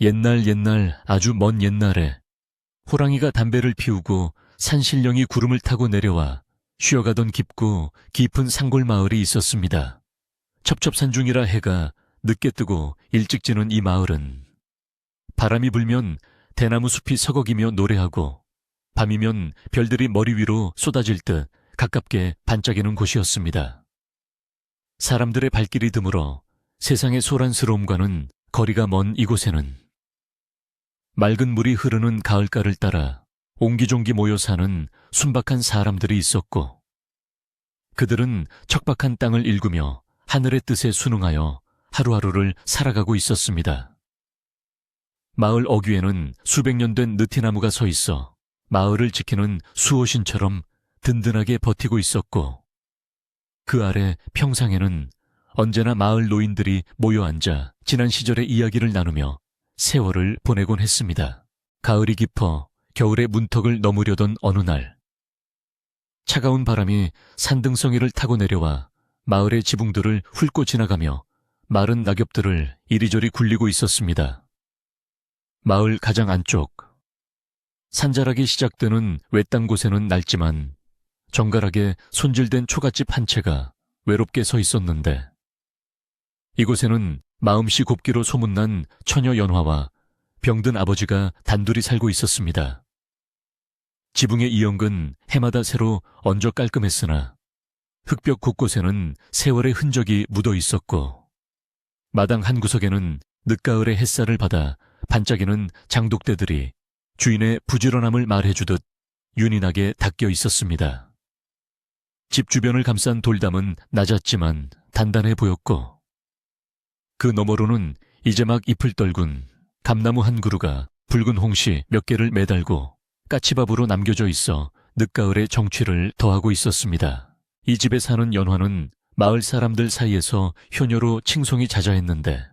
옛날 아주 먼 옛날에 호랑이가 담배를 피우고 산신령이 구름을 타고 내려와 쉬어가던 깊고 깊은 산골 마을이 있었습니다. 첩첩산중이라 해가 늦게 뜨고 일찍 지는 이 마을은 바람이 불면 대나무 숲이 서걱이며 노래하고 밤이면 별들이 머리 위로 쏟아질 듯 가깝게 반짝이는 곳이었습니다. 사람들의 발길이 드물어 세상의 소란스러움과는 거리가 먼 이곳에는 맑은 물이 흐르는 가을가를 따라 옹기종기 모여 사는 순박한 사람들이 있었고, 그들은 척박한 땅을 일구며 하늘의 뜻에 순응하여 하루하루를 살아가고 있었습니다. 마을 어귀에는 수백 년 된 느티나무가 서 있어 마을을 지키는 수호신처럼 든든하게 버티고 있었고, 그 아래 평상에는 언제나 마을 노인들이 모여 앉아 지난 시절의 이야기를 나누며 세월을 보내곤 했습니다. 가을이 깊어 겨울의 문턱을 넘으려던 어느 날, 차가운 바람이 산등성이를 타고 내려와 마을의 지붕들을 훑고 지나가며 마른 낙엽들을 이리저리 굴리고 있었습니다. 마을 가장 안쪽, 산자락이 시작되는 외딴 곳에는 낡지만 정갈하게 손질된 초가집 한 채가 외롭게 서 있었는데, 이곳에는 마음씨 곱기로 소문난 처녀 연화와 병든 아버지가 단둘이 살고 있었습니다. 지붕의 이연근 해마다 새로 얹어 깔끔했으나 흙벽 곳곳에는 세월의 흔적이 묻어 있었고, 마당 한 구석에는 늦가을의 햇살을 받아 반짝이는 장독대들이 주인의 부지런함을 말해주듯 윤인하게 닦여 있었습니다. 집 주변을 감싼 돌담은 낮았지만 단단해 보였고, 그 너머로는 이제 막 잎을 떨군 감나무 한 그루가 붉은 홍시 몇 개를 매달고 까치밥으로 남겨져 있어 늦가을의 정취를 더하고 있었습니다. 이 집에 사는 연화는 마을 사람들 사이에서 효녀로 칭송이 자자했는데,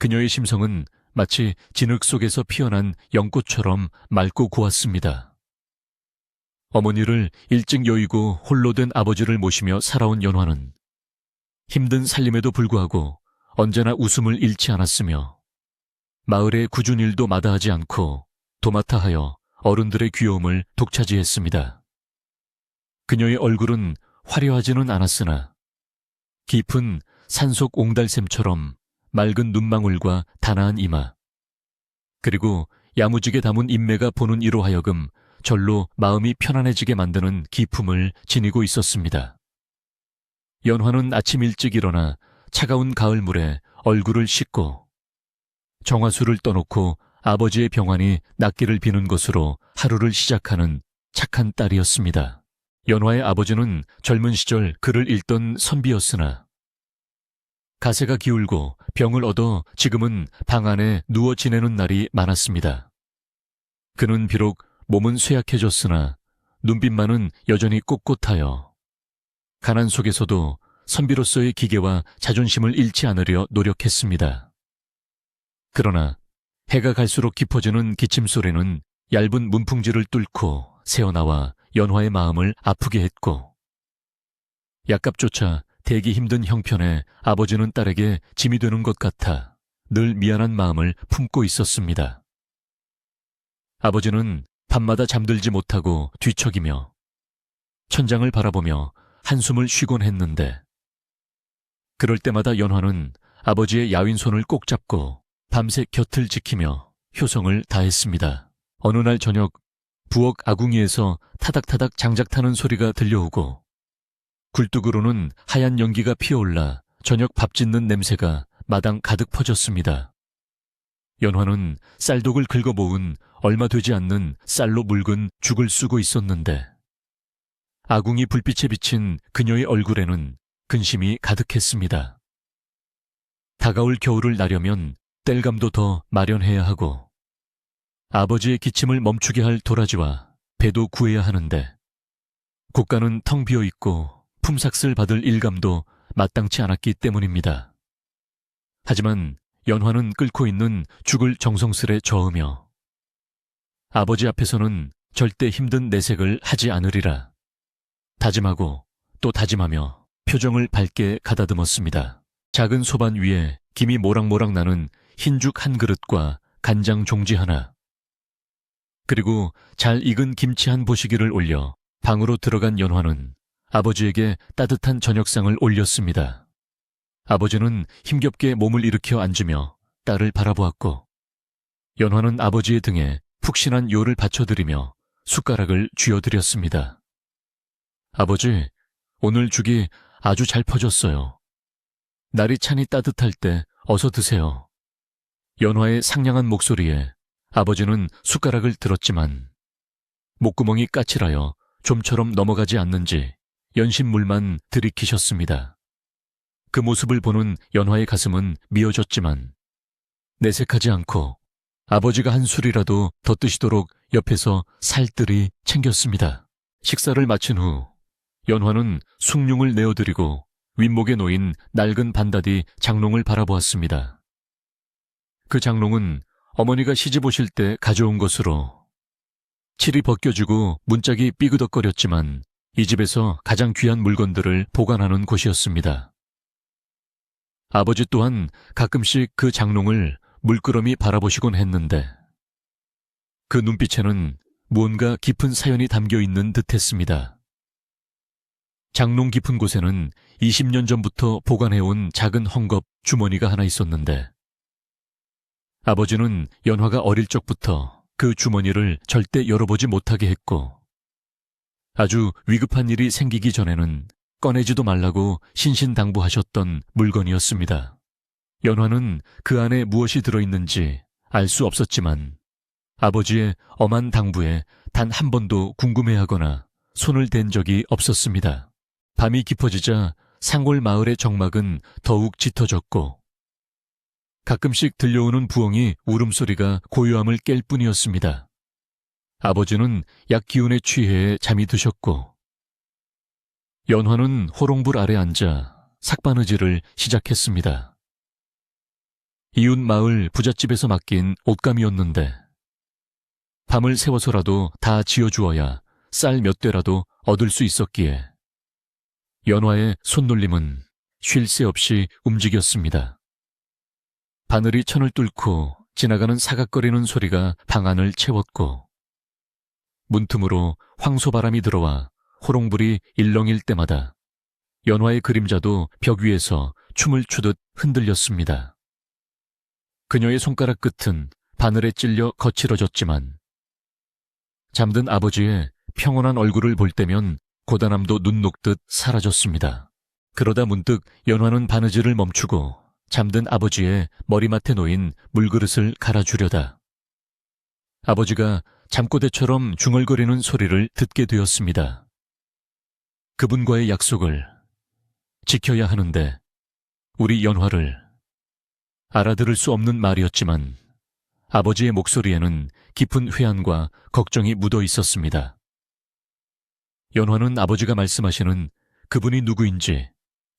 그녀의 심성은 마치 진흙 속에서 피어난 연꽃처럼 맑고 고왔습니다. 어머니를 일찍 여의고 홀로 된 아버지를 모시며 살아온 연화는 힘든 살림에도 불구하고 언제나 웃음을 잃지 않았으며, 마을의 굳은 일도 마다하지 않고 도맡아 하여 어른들의 귀여움을 독차지했습니다. 그녀의 얼굴은 화려하지는 않았으나 깊은 산속 옹달샘처럼 맑은 눈망울과 단아한 이마, 그리고 야무지게 담은 인매가 보는 이로 하여금 절로 마음이 편안해지게 만드는 기품을 지니고 있었습니다. 연화는 아침 일찍 일어나 차가운 가을물에 얼굴을 씻고 정화수를 떠놓고 아버지의 병환이 낫기를 비는 것으로 하루를 시작하는 착한 딸이었습니다. 연화의 아버지는 젊은 시절 글을 읽던 선비였으나 가세가 기울고 병을 얻어 지금은 방 안에 누워 지내는 날이 많았습니다. 그는 비록 몸은 쇠약해졌으나 눈빛만은 여전히 꼿꼿하여 가난 속에서도 선비로서의 기계와 자존심을 잃지 않으려 노력했습니다. 그러나 해가 갈수록 깊어지는 기침소리는 얇은 문풍지를 뚫고 새어나와 연화의 마음을 아프게 했고, 약값조차 대기 힘든 형편에 아버지는 딸에게 짐이 되는 것 같아 늘 미안한 마음을 품고 있었습니다. 아버지는 밤마다 잠들지 못하고 뒤척이며 천장을 바라보며 한숨을 쉬곤 했는데, 그럴 때마다 연화는 아버지의 야윈 손을 꼭 잡고 밤새 곁을 지키며 효성을 다했습니다. 어느 날 저녁, 부엌 아궁이에서 타닥타닥 장작 타는 소리가 들려오고 굴뚝으로는 하얀 연기가 피어올라 저녁 밥 짓는 냄새가 마당 가득 퍼졌습니다. 연화는 쌀독을 긁어모은 얼마 되지 않는 쌀로 묽은 죽을 쓰고 있었는데, 아궁이 불빛에 비친 그녀의 얼굴에는 근심이 가득했습니다. 다가올 겨울을 나려면 땔감도 더 마련해야 하고, 아버지의 기침을 멈추게 할 도라지와 배도 구해야 하는데, 곳간은 텅 비어 있고 품삯을 받을 일감도 마땅치 않았기 때문입니다. 하지만 연화는 끓고 있는 죽을 정성스레 저으며 아버지 앞에서는 절대 힘든 내색을 하지 않으리라 다짐하고 또 다짐하며 표정을 밝게 가다듬었습니다. 작은 소반 위에 김이 모락모락 나는 흰죽 한 그릇과 간장 종지 하나, 그리고 잘 익은 김치 한 보시기를 올려 방으로 들어간 연화는 아버지에게 따뜻한 저녁상을 올렸습니다. 아버지는 힘겹게 몸을 일으켜 앉으며 딸을 바라보았고, 연화는 아버지의 등에 푹신한 요를 받쳐드리며 숟가락을 쥐어드렸습니다. 아버지, 오늘 죽이 아주 잘 퍼졌어요. 날이 찬이 따뜻할 때 어서 드세요. 연화의 상냥한 목소리에 아버지는 숟가락을 들었지만 목구멍이 까칠하여 좀처럼 넘어가지 않는지 연신물만 들이키셨습니다. 그 모습을 보는 연화의 가슴은 미어졌지만 내색하지 않고 아버지가 한 술이라도 더 드시도록 옆에서 살뜰히 챙겼습니다. 식사를 마친 후 연화는 숭늉을 내어드리고 윗목에 놓인 낡은 반다디 장롱을 바라보았습니다. 그 장롱은 어머니가 시집 오실 때 가져온 것으로 칠이 벗겨지고 문짝이 삐그덕거렸지만 이 집에서 가장 귀한 물건들을 보관하는 곳이었습니다. 아버지 또한 가끔씩 그 장롱을 물끄러미 바라보시곤 했는데 그 눈빛에는 무언가 깊은 사연이 담겨 있는 듯했습니다. 장롱 깊은 곳에는 20년 전부터 보관해온 작은 헝겊 주머니가 하나 있었는데 아버지는 연화가 어릴 적부터 그 주머니를 절대 열어보지 못하게 했고 아주 위급한 일이 생기기 전에는 꺼내지도 말라고 신신당부하셨던 물건이었습니다. 연화는 그 안에 무엇이 들어있는지 알 수 없었지만 아버지의 엄한 당부에 단 한 번도 궁금해하거나 손을 댄 적이 없었습니다. 밤이 깊어지자 상골 마을의 정막은 더욱 짙어졌고 가끔씩 들려오는 부엉이 울음소리가 고요함을 깰 뿐이었습니다. 아버지는 약 기운에 취해 잠이 드셨고 연화는 호롱불 아래 앉아 삭바느질을 시작했습니다. 이웃 마을 부잣집에서 맡긴 옷감이었는데 밤을 새워서라도 다 지어주어야 쌀 몇 대라도 얻을 수 있었기에 연화의 손놀림은 쉴 새 없이 움직였습니다. 바늘이 천을 뚫고 지나가는 사각거리는 소리가 방 안을 채웠고 문틈으로 황소바람이 들어와 호롱불이 일렁일 때마다 연화의 그림자도 벽 위에서 춤을 추듯 흔들렸습니다. 그녀의 손가락 끝은 바늘에 찔려 거칠어졌지만 잠든 아버지의 평온한 얼굴을 볼 때면 고단함도 눈 녹듯 사라졌습니다. 그러다 문득 연화는 바느질을 멈추고 잠든 아버지의 머리맡에 놓인 물그릇을 갈아주려다 아버지가 잠꼬대처럼 중얼거리는 소리를 듣게 되었습니다. 그분과의 약속을 지켜야 하는데 우리 연화를 알아들을 수 없는 말이었지만 아버지의 목소리에는 깊은 회한과 걱정이 묻어 있었습니다. 연화는 아버지가 말씀하시는 그분이 누구인지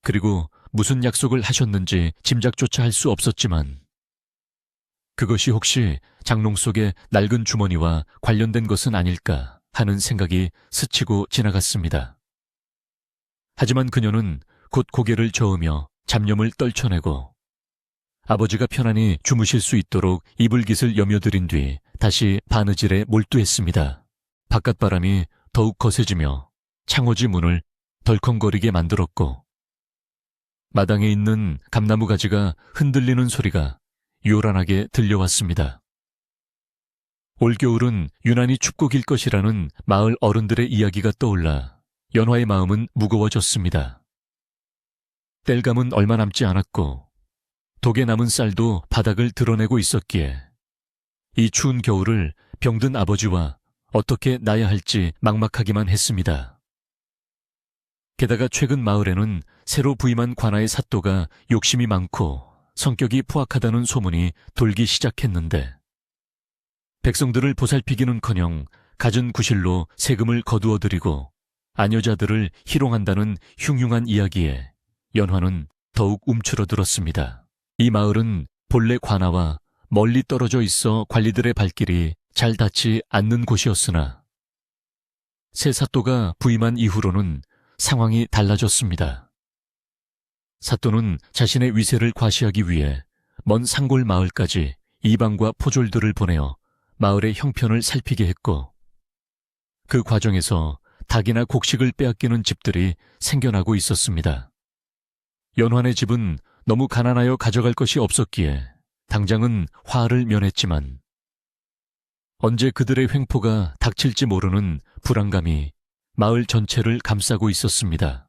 그리고 무슨 약속을 하셨는지 짐작조차 할 수 없었지만 그것이 혹시 장롱 속의 낡은 주머니와 관련된 것은 아닐까 하는 생각이 스치고 지나갔습니다. 하지만 그녀는 곧 고개를 저으며 잡념을 떨쳐내고 아버지가 편안히 주무실 수 있도록 이불깃을 여며드린 뒤 다시 바느질에 몰두했습니다. 바깥바람이 더욱 거세지며 창호지 문을 덜컹거리게 만들었고 마당에 있는 감나무 가지가 흔들리는 소리가 요란하게 들려왔습니다. 올겨울은 유난히 춥고 길 것이라는 마을 어른들의 이야기가 떠올라 연화의 마음은 무거워졌습니다. 땔감은 얼마 남지 않았고 독에 남은 쌀도 바닥을 드러내고 있었기에 이 추운 겨울을 병든 아버지와 어떻게 나야 할지 막막하기만 했습니다. 게다가 최근 마을에는 새로 부임한 관아의 사또가 욕심이 많고 성격이 포악하다는 소문이 돌기 시작했는데 백성들을 보살피기는커녕 갖은 구실로 세금을 거두어들이고 아녀자들을 희롱한다는 흉흉한 이야기에 연화는 더욱 움츠러들었습니다. 이 마을은 본래 관아와 멀리 떨어져 있어 관리들의 발길이 잘 닿지 않는 곳이었으나 새 사또가 부임한 이후로는 상황이 달라졌습니다. 사또는 자신의 위세를 과시하기 위해 먼 산골 마을까지 이방과 포졸들을 보내어 마을의 형편을 살피게 했고, 그 과정에서 닭이나 곡식을 빼앗기는 집들이 생겨나고 있었습니다. 연환의 집은 너무 가난하여 가져갈 것이 없었기에 당장은 화를 면했지만, 언제 그들의 횡포가 닥칠지 모르는 불안감이 마을 전체를 감싸고 있었습니다.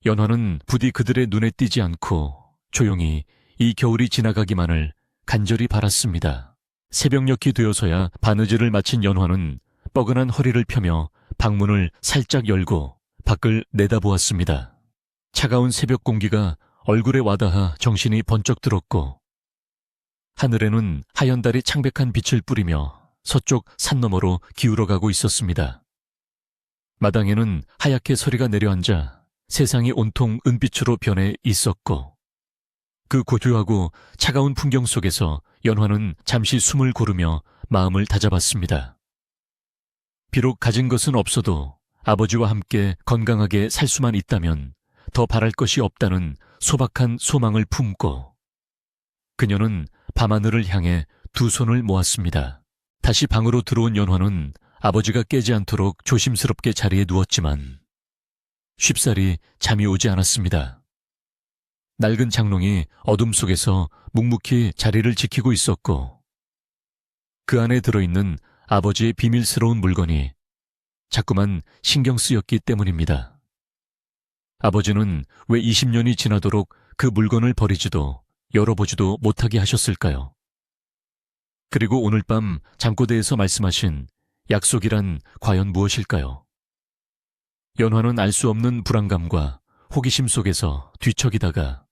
연환은 부디 그들의 눈에 띄지 않고 조용히 이 겨울이 지나가기만을 간절히 바랐습니다. 새벽녘이 되어서야 바느질을 마친 연환은 뻐근한 허리를 펴며 방문을 살짝 열고 밖을 내다보았습니다. 차가운 새벽 공기가 얼굴에 와닿아 정신이 번쩍 들었고, 하늘에는 하얀 달이 창백한 빛을 뿌리며 서쪽 산 너머로 기울어가고 있었습니다. 마당에는 하얗게 서리가 내려앉아 세상이 온통 은빛으로 변해 있었고, 그 고요하고 차가운 풍경 속에서 연화는 잠시 숨을 고르며 마음을 다잡았습니다. 비록 가진 것은 없어도 아버지와 함께 건강하게 살 수만 있다면 더 바랄 것이 없다는 소박한 소망을 품고, 그녀는 밤하늘을 향해 두 손을 모았습니다. 다시 방으로 들어온 연화는 아버지가 깨지 않도록 조심스럽게 자리에 누웠지만 쉽사리 잠이 오지 않았습니다. 낡은 장롱이 어둠 속에서 묵묵히 자리를 지키고 있었고, 그 안에 들어있는 아버지의 비밀스러운 물건이 자꾸만 신경 쓰였기 때문입니다. 아버지는 왜 20년이 지나도록 그 물건을 버리지도 열어보지도 못하게 하셨을까요? 그리고 오늘 밤 잠꼬대에서 말씀하신 약속이란 과연 무엇일까요? 연화는 알 수 없는 불안감과 호기심 속에서 뒤척이다가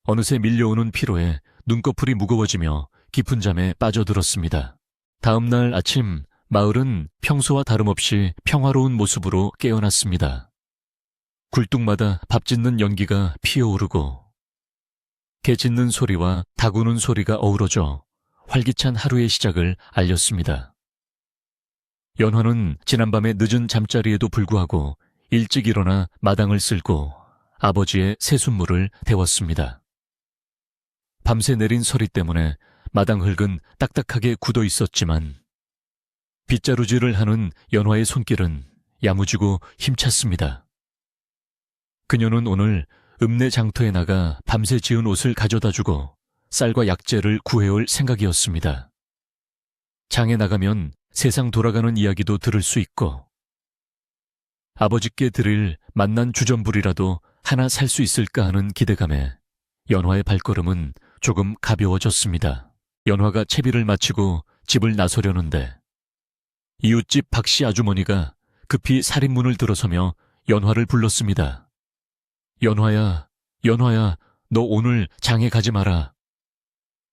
어느새 밀려오는 피로에 눈꺼풀이 무거워지며 깊은 잠에 빠져들었습니다. 다음 날 아침, 마을은 평소와 다름없이 평화로운 모습으로 깨어났습니다. 굴뚝마다 밥 짓는 연기가 피어오르고, 개 짖는 소리와 닭 우는 소리가 어우러져 활기찬 하루의 시작을 알렸습니다. 연화는 지난밤의 늦은 잠자리에도 불구하고 일찍 일어나 마당을 쓸고 아버지의 새순물을 데웠습니다. 밤새 내린 서리 때문에 마당 흙은 딱딱하게 굳어 있었지만 빗자루질을 하는 연화의 손길은 야무지고 힘찼습니다. 그녀는 오늘 읍내 장터에 나가 밤새 지은 옷을 가져다주고 쌀과 약재를 구해올 생각이었습니다. 장에 나가면 세상 돌아가는 이야기도 들을 수 있고, 아버지께 드릴 맛난 주전부리라도 하나 살 수 있을까 하는 기대감에 연화의 발걸음은 조금 가벼워졌습니다. 연화가 채비를 마치고 집을 나서려는데 이웃집 박씨 아주머니가 급히 살인문을 들어서며 연화를 불렀습니다. 연화야, 연화야, 너 오늘 장에 가지 마라.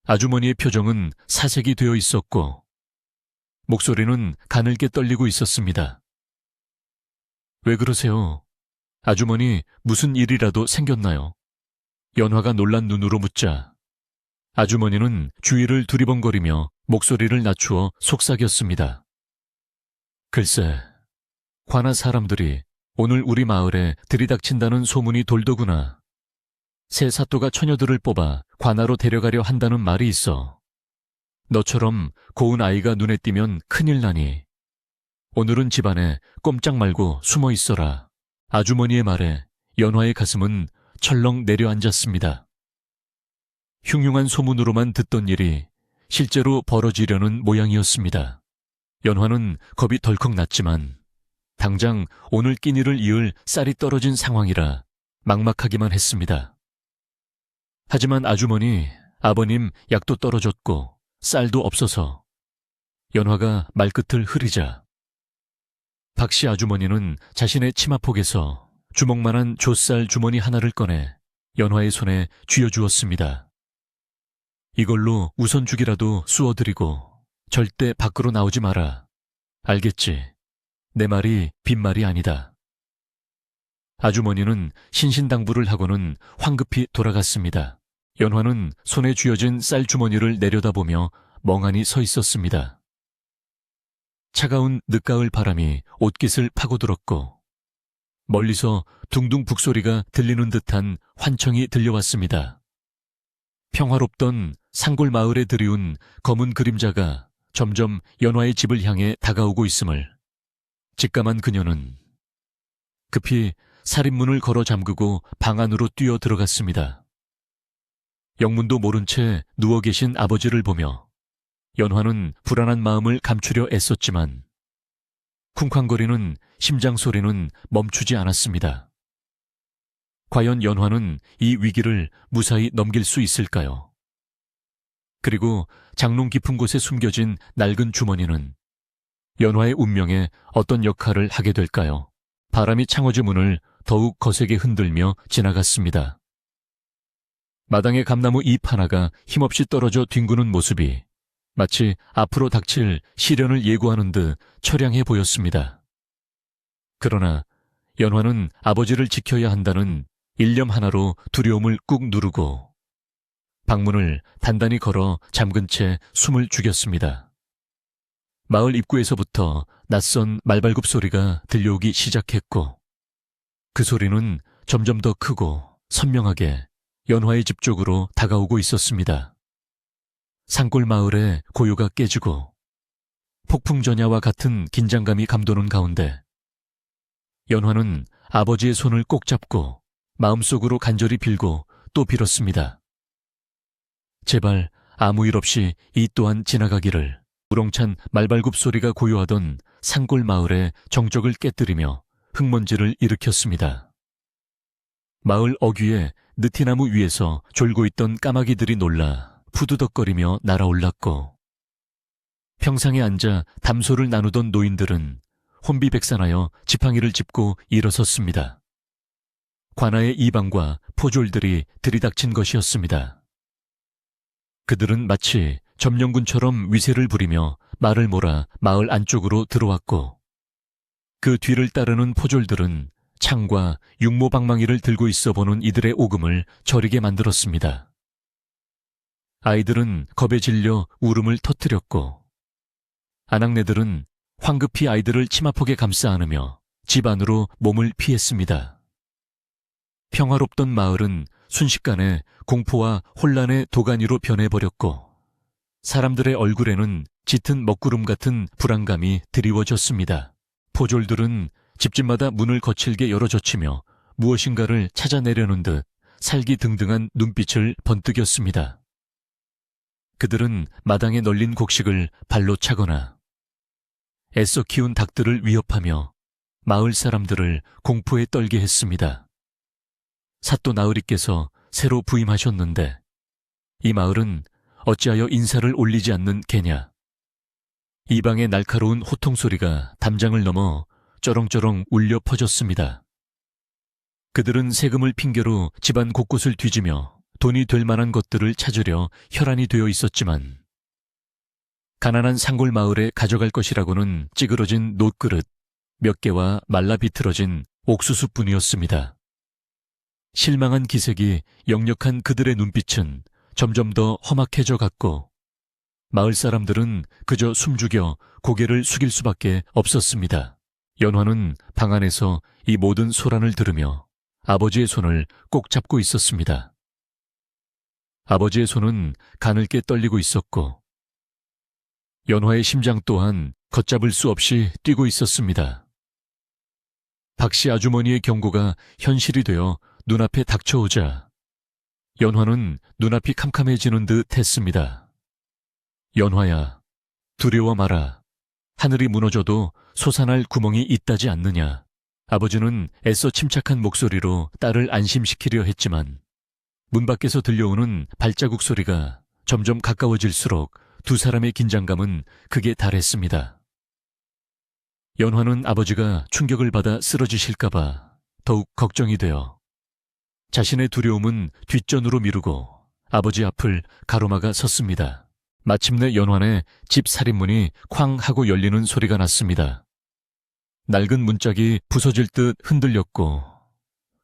아주머니의 표정은 사색이 되어 있었고 목소리는 가늘게 떨리고 있었습니다. 왜 그러세요? 아주머니, 무슨 일이라도 생겼나요? 연화가 놀란 눈으로 묻자 아주머니는 주위를 두리번거리며 목소리를 낮추어 속삭였습니다. 글쎄, 관아 사람들이 오늘 우리 마을에 들이닥친다는 소문이 돌더구나. 새 사또가 처녀들을 뽑아 관아로 데려가려 한다는 말이 있어. 너처럼 고운 아이가 눈에 띄면 큰일 나니 오늘은 집안에 꼼짝 말고 숨어 있어라. 아주머니의 말에 연화의 가슴은 철렁 내려앉았습니다. 흉흉한 소문으로만 듣던 일이 실제로 벌어지려는 모양이었습니다. 연화는 겁이 덜컥 났지만 당장 오늘 끼니를 이을 쌀이 떨어진 상황이라 막막하기만 했습니다. 하지만 아주머니, 아버님 약도 떨어졌고 쌀도 없어서 연화가 말끝을 흐리자 박씨 아주머니는 자신의 치마폭에서 주먹만한 혓쌀 주머니 하나를 꺼내 연화의 손에 쥐어주었습니다. 이걸로 우선죽이라도 쑤어드리고 절대 밖으로 나오지 마라. 알겠지? 내 말이 빈말이 아니다. 아주머니는 신신당부를 하고는 황급히 돌아갔습니다. 연화는 손에 쥐어진 쌀주머니를 내려다보며 멍하니 서 있었습니다. 차가운 늦가을 바람이 옷깃을 파고들었고 멀리서 둥둥 북소리가 들리는 듯한 환청이 들려왔습니다. 평화롭던 산골 마을에 들이운 검은 그림자가 점점 연화의 집을 향해 다가오고 있음을 직감한 그녀는 급히 살인문을 걸어 잠그고 방 안으로 뛰어 들어갔습니다. 영문도 모른 채 누워 계신 아버지를 보며 연화는 불안한 마음을 감추려 애썼지만 쿵쾅거리는 심장 소리는 멈추지 않았습니다. 과연 연화는 이 위기를 무사히 넘길 수 있을까요? 그리고 장롱 깊은 곳에 숨겨진 낡은 주머니는 연화의 운명에 어떤 역할을 하게 될까요? 바람이 창호지 문을 더욱 거세게 흔들며 지나갔습니다. 마당의 감나무 잎 하나가 힘없이 떨어져 뒹구는 모습이 마치 앞으로 닥칠 시련을 예고하는 듯 처량해 보였습니다. 그러나 연화는 아버지를 지켜야 한다는 일념 하나로 두려움을 꾹 누르고 방문을 단단히 걸어 잠근 채 숨을 죽였습니다. 마을 입구에서부터 낯선 말발굽 소리가 들려오기 시작했고 그 소리는 점점 더 크고 선명하게 연화의 집 쪽으로 다가오고 있었습니다. 산골 마을의 고요가 깨지고 폭풍전야와 같은 긴장감이 감도는 가운데 연화는 아버지의 손을 꼭 잡고 마음속으로 간절히 빌고 또 빌었습니다. 제발 아무 일 없이 이 또한 지나가기를. 우렁찬 말발굽 소리가 고요하던 산골 마을의 정적을 깨뜨리며 흙먼지를 일으켰습니다. 마을 어귀에 느티나무 위에서 졸고 있던 까마귀들이 놀라 푸드덕거리며 날아올랐고 평상에 앉아 담소를 나누던 노인들은 혼비백산하여 지팡이를 짚고 일어섰습니다. 관아의 이방과 포졸들이 들이닥친 것이었습니다. 그들은 마치 점령군처럼 위세를 부리며 말을 몰아 마을 안쪽으로 들어왔고 그 뒤를 따르는 포졸들은 창과 육모방망이를 들고 있어 보는 이들의 오금을 저리게 만들었습니다. 아이들은 겁에 질려 울음을 터뜨렸고 아낙네들은 황급히 아이들을 치마폭에 감싸 안으며 집 안으로 몸을 피했습니다. 평화롭던 마을은 순식간에 공포와 혼란의 도가니로 변해버렸고 사람들의 얼굴에는 짙은 먹구름 같은 불안감이 드리워졌습니다. 포졸들은 집집마다 문을 거칠게 열어젖히며 무엇인가를 찾아내려는 듯 살기등등한 눈빛을 번뜩였습니다. 그들은 마당에 널린 곡식을 발로 차거나 애써 키운 닭들을 위협하며 마을 사람들을 공포에 떨게 했습니다. 사또 나으리께서 새로 부임하셨는데 이 마을은 어찌하여 인사를 올리지 않는 개냐. 이방의 날카로운 호통소리가 담장을 넘어 쩌렁쩌렁 울려 퍼졌습니다. 그들은 세금을 핑계로 집안 곳곳을 뒤지며 돈이 될 만한 것들을 찾으려 혈안이 되어 있었지만 가난한 산골 마을에 가져갈 것이라고는 찌그러진 놋그릇 몇 개와 말라 비틀어진 옥수수뿐이었습니다. 실망한 기색이 역력한 그들의 눈빛은 점점 더 험악해져 갔고 마을 사람들은 그저 숨죽여 고개를 숙일 수밖에 없었습니다. 연화는 방 안에서 이 모든 소란을 들으며 아버지의 손을 꼭 잡고 있었습니다. 아버지의 손은 가늘게 떨리고 있었고 연화의 심장 또한 걷잡을 수 없이 뛰고 있었습니다. 박씨 아주머니의 경고가 현실이 되어 눈앞에 닥쳐오자 연화는 눈앞이 캄캄해지는 듯 했습니다. 연화야, 두려워 마라. 하늘이 무너져도 솟아날 구멍이 있다지 않느냐. 아버지는 애써 침착한 목소리로 딸을 안심시키려 했지만 문 밖에서 들려오는 발자국 소리가 점점 가까워질수록 두 사람의 긴장감은 극에 달했습니다. 연화는 아버지가 충격을 받아 쓰러지실까봐 더욱 걱정이 되어 자신의 두려움은 뒷전으로 미루고 아버지 앞을 가로막아 섰습니다. 마침내 연환의 집 살인문이 쾅 하고 열리는 소리가 났습니다. 낡은 문짝이 부서질 듯 흔들렸고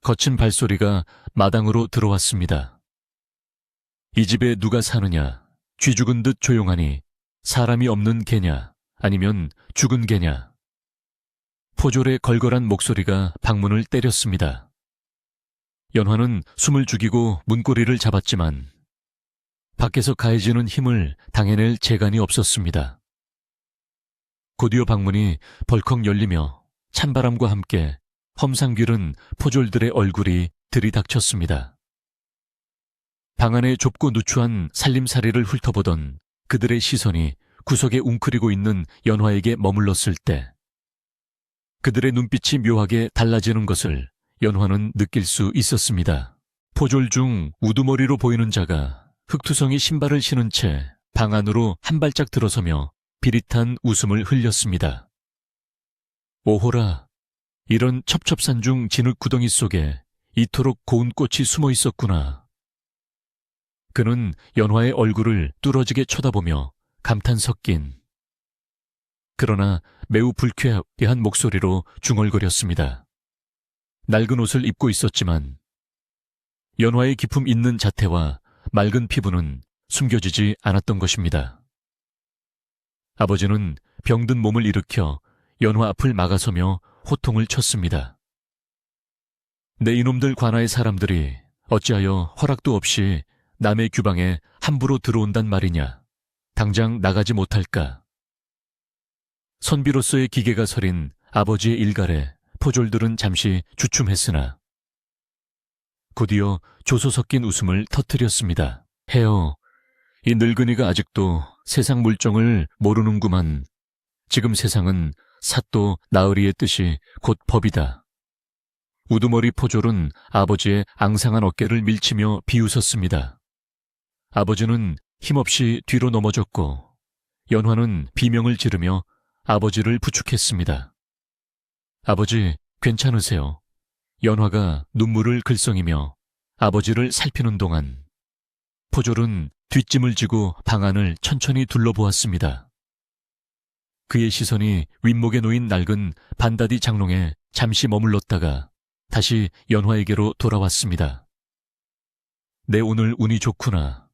거친 발소리가 마당으로 들어왔습니다. 이 집에 누가 사느냐, 쥐 죽은 듯 조용하니 사람이 없는 개냐, 아니면 죽은 개냐. 포졸의 걸걸한 목소리가 방문을 때렸습니다. 연화는 숨을 죽이고 문고리를 잡았지만 밖에서 가해지는 힘을 당해낼 재간이 없었습니다. 곧이어 방문이 벌컥 열리며 찬바람과 함께 험상궂은 포졸들의 얼굴이 들이닥쳤습니다. 방 안의 좁고 누추한 살림살이를 훑어보던 그들의 시선이 구석에 웅크리고 있는 연화에게 머물렀을 때 그들의 눈빛이 묘하게 달라지는 것을 연화는 느낄 수 있었습니다. 포졸 중 우두머리로 보이는 자가 흑투성이 신발을 신은 채 방 안으로 한 발짝 들어서며 비릿한 웃음을 흘렸습니다. 오호라, 이런 첩첩산중 진흙 구덩이 속에 이토록 고운 꽃이 숨어 있었구나. 그는 연화의 얼굴을 뚫어지게 쳐다보며 감탄 섞인 그러나 매우 불쾌한 목소리로 중얼거렸습니다. 낡은 옷을 입고 있었지만 연화의 기품 있는 자태와 맑은 피부는 숨겨지지 않았던 것입니다. 아버지는 병든 몸을 일으켜 연화 앞을 막아서며 호통을 쳤습니다. 내 이놈들 관아의 사람들이 어찌하여 허락도 없이 남의 규방에 함부로 들어온단 말이냐. 당장 나가지 못할까. 선비로서의 기계가 서린 아버지의 일갈에 포졸들은 잠시 주춤했으나 곧이어 조소 섞인 웃음을 터뜨렸습니다. 해요. 이 늙은이가 아직도 세상 물정을 모르는구만. 지금 세상은 사또 나으리의 뜻이 곧 법이다. 우두머리 포졸은 아버지의 앙상한 어깨를 밀치며 비웃었습니다. 아버지는 힘없이 뒤로 넘어졌고 연화는 비명을 지르며 아버지를 부축했습니다. 아버지, 괜찮으세요? 연화가 눈물을 글썽이며 아버지를 살피는 동안 포졸은 뒷짐을 지고 방 안을 천천히 둘러보았습니다. 그의 시선이 윗목에 놓인 낡은 반다디 장롱에 잠시 머물렀다가 다시 연화에게로 돌아왔습니다. 내 오늘 운이 좋구나.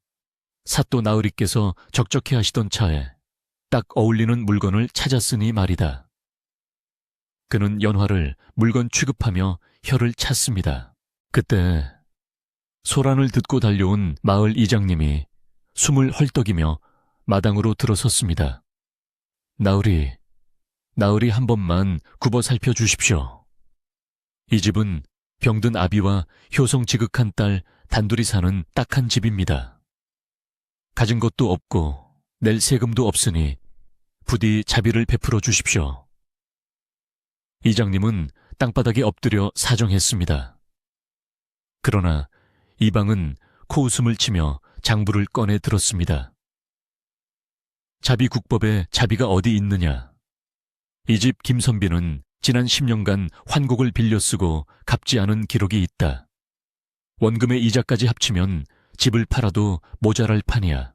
사또 나으리께서 적적해 하시던 차에 딱 어울리는 물건을 찾았으니 말이다. 그는 연화를 물건 취급하며 혀를 찼습니다. 그때 소란을 듣고 달려온 마을 이장님이 숨을 헐떡이며 마당으로 들어섰습니다. 나으리 한 번만 굽어 살펴주십시오. 이 집은 병든 아비와 효성 지극한 딸 단둘이 사는 딱한 집입니다. 가진 것도 없고 낼 세금도 없으니 부디 자비를 베풀어 주십시오. 이장님은 땅바닥에 엎드려 사정했습니다. 그러나 이방은 코웃음을 치며 장부를 꺼내 들었습니다. 자비국법에 자비가 어디 있느냐. 이 집 김선비는 지난 10년간 환곡을 빌려 쓰고 갚지 않은 기록이 있다. 원금의 이자까지 합치면 집을 팔아도 모자랄 판이야.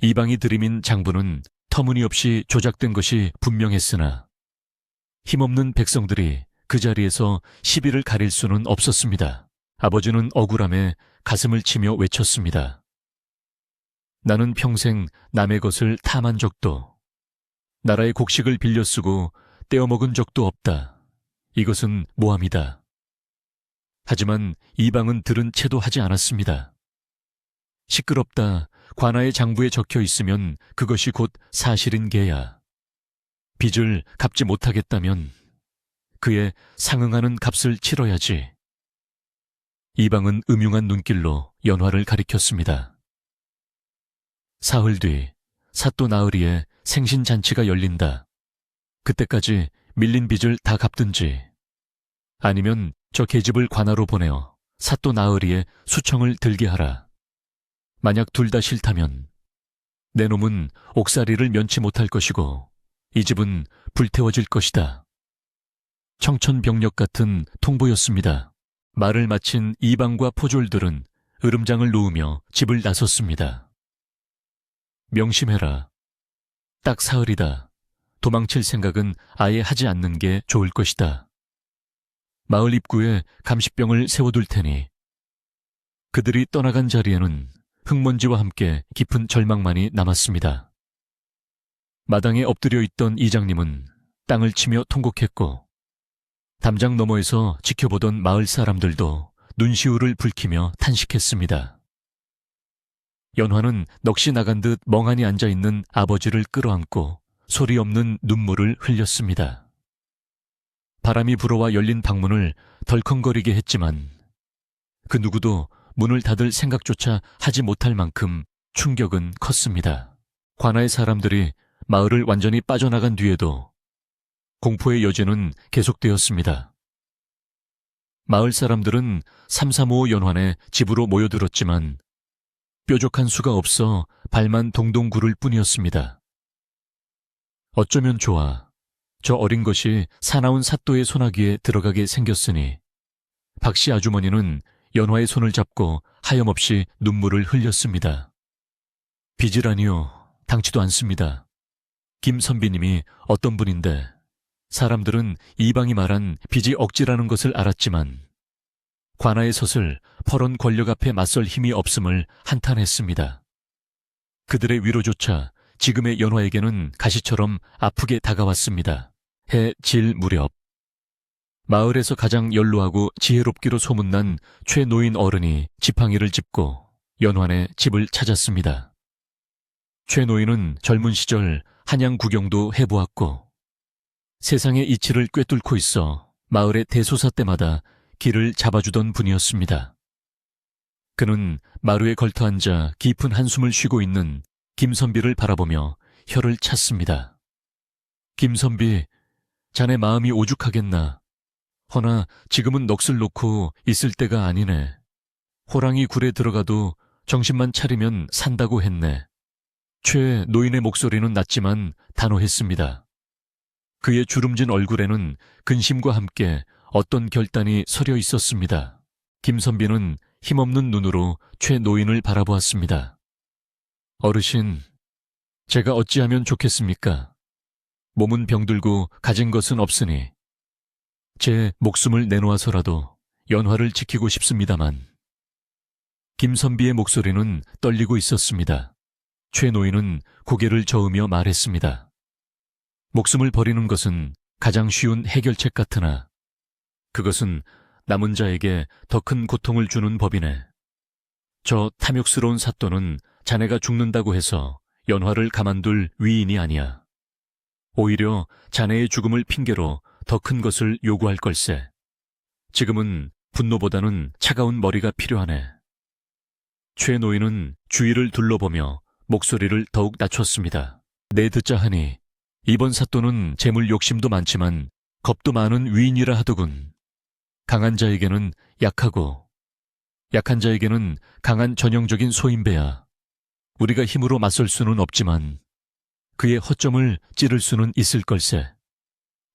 이방이 들이민 장부는 터무니없이 조작된 것이 분명했으나 힘없는 백성들이 그 자리에서 시비를 가릴 수는 없었습니다. 아버지는 억울함에 가슴을 치며 외쳤습니다. 나는 평생 남의 것을 탐한 적도, 나라의 곡식을 빌려 쓰고 떼어먹은 적도 없다. 이것은 모함이다. 하지만 이방은 들은 채도 하지 않았습니다. 시끄럽다. 관아의 장부에 적혀 있으면 그것이 곧 사실인 게야. 빚을 갚지 못하겠다면 그에 상응하는 값을 치러야지. 이방은 음흉한 눈길로 연화를 가리켰습니다. 사흘 뒤 사또 나으리의 생신잔치가 열린다. 그때까지 밀린 빚을 다 갚든지 아니면 저 계집을 관아로 보내어 사또 나으리의 수청을 들게 하라. 만약 둘 다 싫다면 내 놈은 옥살이를 면치 못할 것이고 이 집은 불태워질 것이다. 청천벽력 같은 통보였습니다. 말을 마친 이방과 포졸들은 으름장을 놓으며 집을 나섰습니다. 명심해라. 딱 사흘이다. 도망칠 생각은 아예 하지 않는 게 좋을 것이다. 마을 입구에 감시병을 세워둘 테니 그들이 떠나간 자리에는 흙먼지와 함께 깊은 절망만이 남았습니다. 마당에 엎드려 있던 이장님은 땅을 치며 통곡했고 담장 너머에서 지켜보던 마을 사람들도 눈시울을 붉히며 탄식했습니다. 연화는 넋이 나간 듯 멍하니 앉아있는 아버지를 끌어안고 소리 없는 눈물을 흘렸습니다. 바람이 불어와 열린 방문을 덜컹거리게 했지만 그 누구도 문을 닫을 생각조차 하지 못할 만큼 충격은 컸습니다. 관아의 사람들이 마을을 완전히 빠져나간 뒤에도 공포의 여지는 계속되었습니다. 마을 사람들은 335 연환의 집으로 모여들었지만 뾰족한 수가 없어 발만 동동 구를 뿐이었습니다. 어쩌면 좋아. 저 어린 것이 사나운 사또의 소나기에 들어가게 생겼으니 박씨 아주머니는 연화의 손을 잡고 하염없이 눈물을 흘렸습니다. 빚이라니요. 당치도 않습니다. 김 선비님이 어떤 분인데 사람들은 이방이 말한 빚이 억지라는 것을 알았지만 관아의 섯을 퍼런 권력 앞에 맞설 힘이 없음을 한탄했습니다. 그들의 위로조차 지금의 연화에게는 가시처럼 아프게 다가왔습니다. 해 질 무렵 마을에서 가장 연로하고 지혜롭기로 소문난 최노인 어른이 지팡이를 짚고 연환의 집을 찾았습니다. 최노인은 젊은 시절 한양 구경도 해보았고 세상의 이치를 꿰뚫고 있어 마을의 대소사 때마다 길을 잡아주던 분이었습니다. 그는 마루에 걸터앉아 깊은 한숨을 쉬고 있는 김선비를 바라보며 혀를 찼습니다. 김선비, 자네 마음이 오죽하겠나. 허나 지금은 넋을 놓고 있을 때가 아니네. 호랑이 굴에 들어가도 정신만 차리면 산다고 했네. 최 노인의 목소리는 낮지만 단호했습니다. 그의 주름진 얼굴에는 근심과 함께 어떤 결단이 서려 있었습니다. 김선비는 힘없는 눈으로 최 노인을 바라보았습니다. 어르신, 제가 어찌하면 좋겠습니까? 몸은 병들고 가진 것은 없으니 제 목숨을 내놓아서라도 연화를 지키고 싶습니다만. 김선비의 목소리는 떨리고 있었습니다. 최 노인은 고개를 저으며 말했습니다. 목숨을 버리는 것은 가장 쉬운 해결책 같으나 그것은 남은 자에게 더 큰 고통을 주는 법이네. 저 탐욕스러운 사또는 자네가 죽는다고 해서 연화를 가만둘 위인이 아니야. 오히려 자네의 죽음을 핑계로 더 큰 것을 요구할 걸세. 지금은 분노보다는 차가운 머리가 필요하네. 최 노인은 주위를 둘러보며 목소리를 더욱 낮췄습니다. 내 듣자 하니 이번 사또는 재물 욕심도 많지만 겁도 많은 위인이라 하더군. 강한 자에게는 약하고 약한 자에게는 강한 전형적인 소인배야. 우리가 힘으로 맞설 수는 없지만 그의 허점을 찌를 수는 있을 걸세.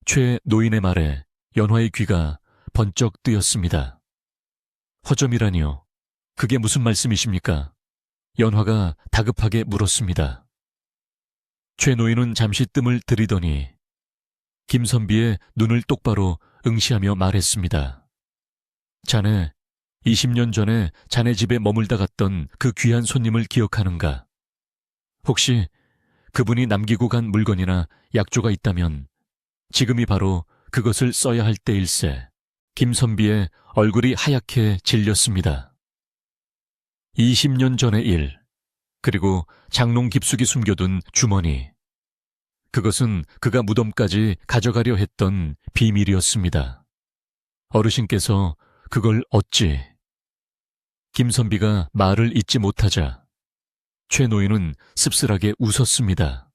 최 노인의 말에 연화의 귀가 번쩍 뜨였습니다. 허점이라니요? 그게 무슨 말씀이십니까? 연화가 다급하게 물었습니다. 최 노인은 잠시 뜸을 들이더니 김선비의 눈을 똑바로 응시하며 말했습니다. 자네, 20년 전에 자네 집에 머물다 갔던 그 귀한 손님을 기억하는가? 혹시 그분이 남기고 간 물건이나 약조가 있다면 지금이 바로 그것을 써야 할 때일세. 김선비의 얼굴이 하얗게 질렸습니다. 20년 전의 일, 그리고 장롱 깊숙이 숨겨둔 주머니. 그것은 그가 무덤까지 가져가려 했던 비밀이었습니다. 어르신께서 그걸 어찌... 김선비가 말을 잇지 못하자 최 노인은 씁쓸하게 웃었습니다.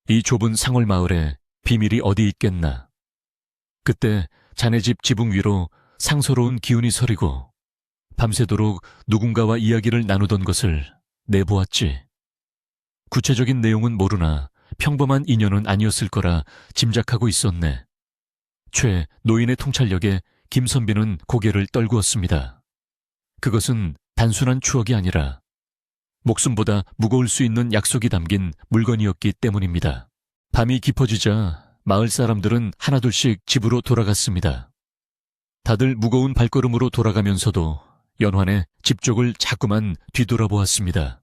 이 좁은 상월 마을에 비밀이 어디 있겠나. 그때 자네 집 지붕 위로 상서로운 기운이 서리고 밤새도록 누군가와 이야기를 나누던 것을 내보았지. 구체적인 내용은 모르나 평범한 인연은 아니었을 거라 짐작하고 있었네. 최 노인의 통찰력에 김선비는 고개를 떨구었습니다. 그것은 단순한 추억이 아니라 목숨보다 무거울 수 있는 약속이 담긴 물건이었기 때문입니다. 밤이 깊어지자 마을 사람들은 하나둘씩 집으로 돌아갔습니다. 다들 무거운 발걸음으로 돌아가면서도 연환의 집 쪽을 자꾸만 뒤돌아보았습니다.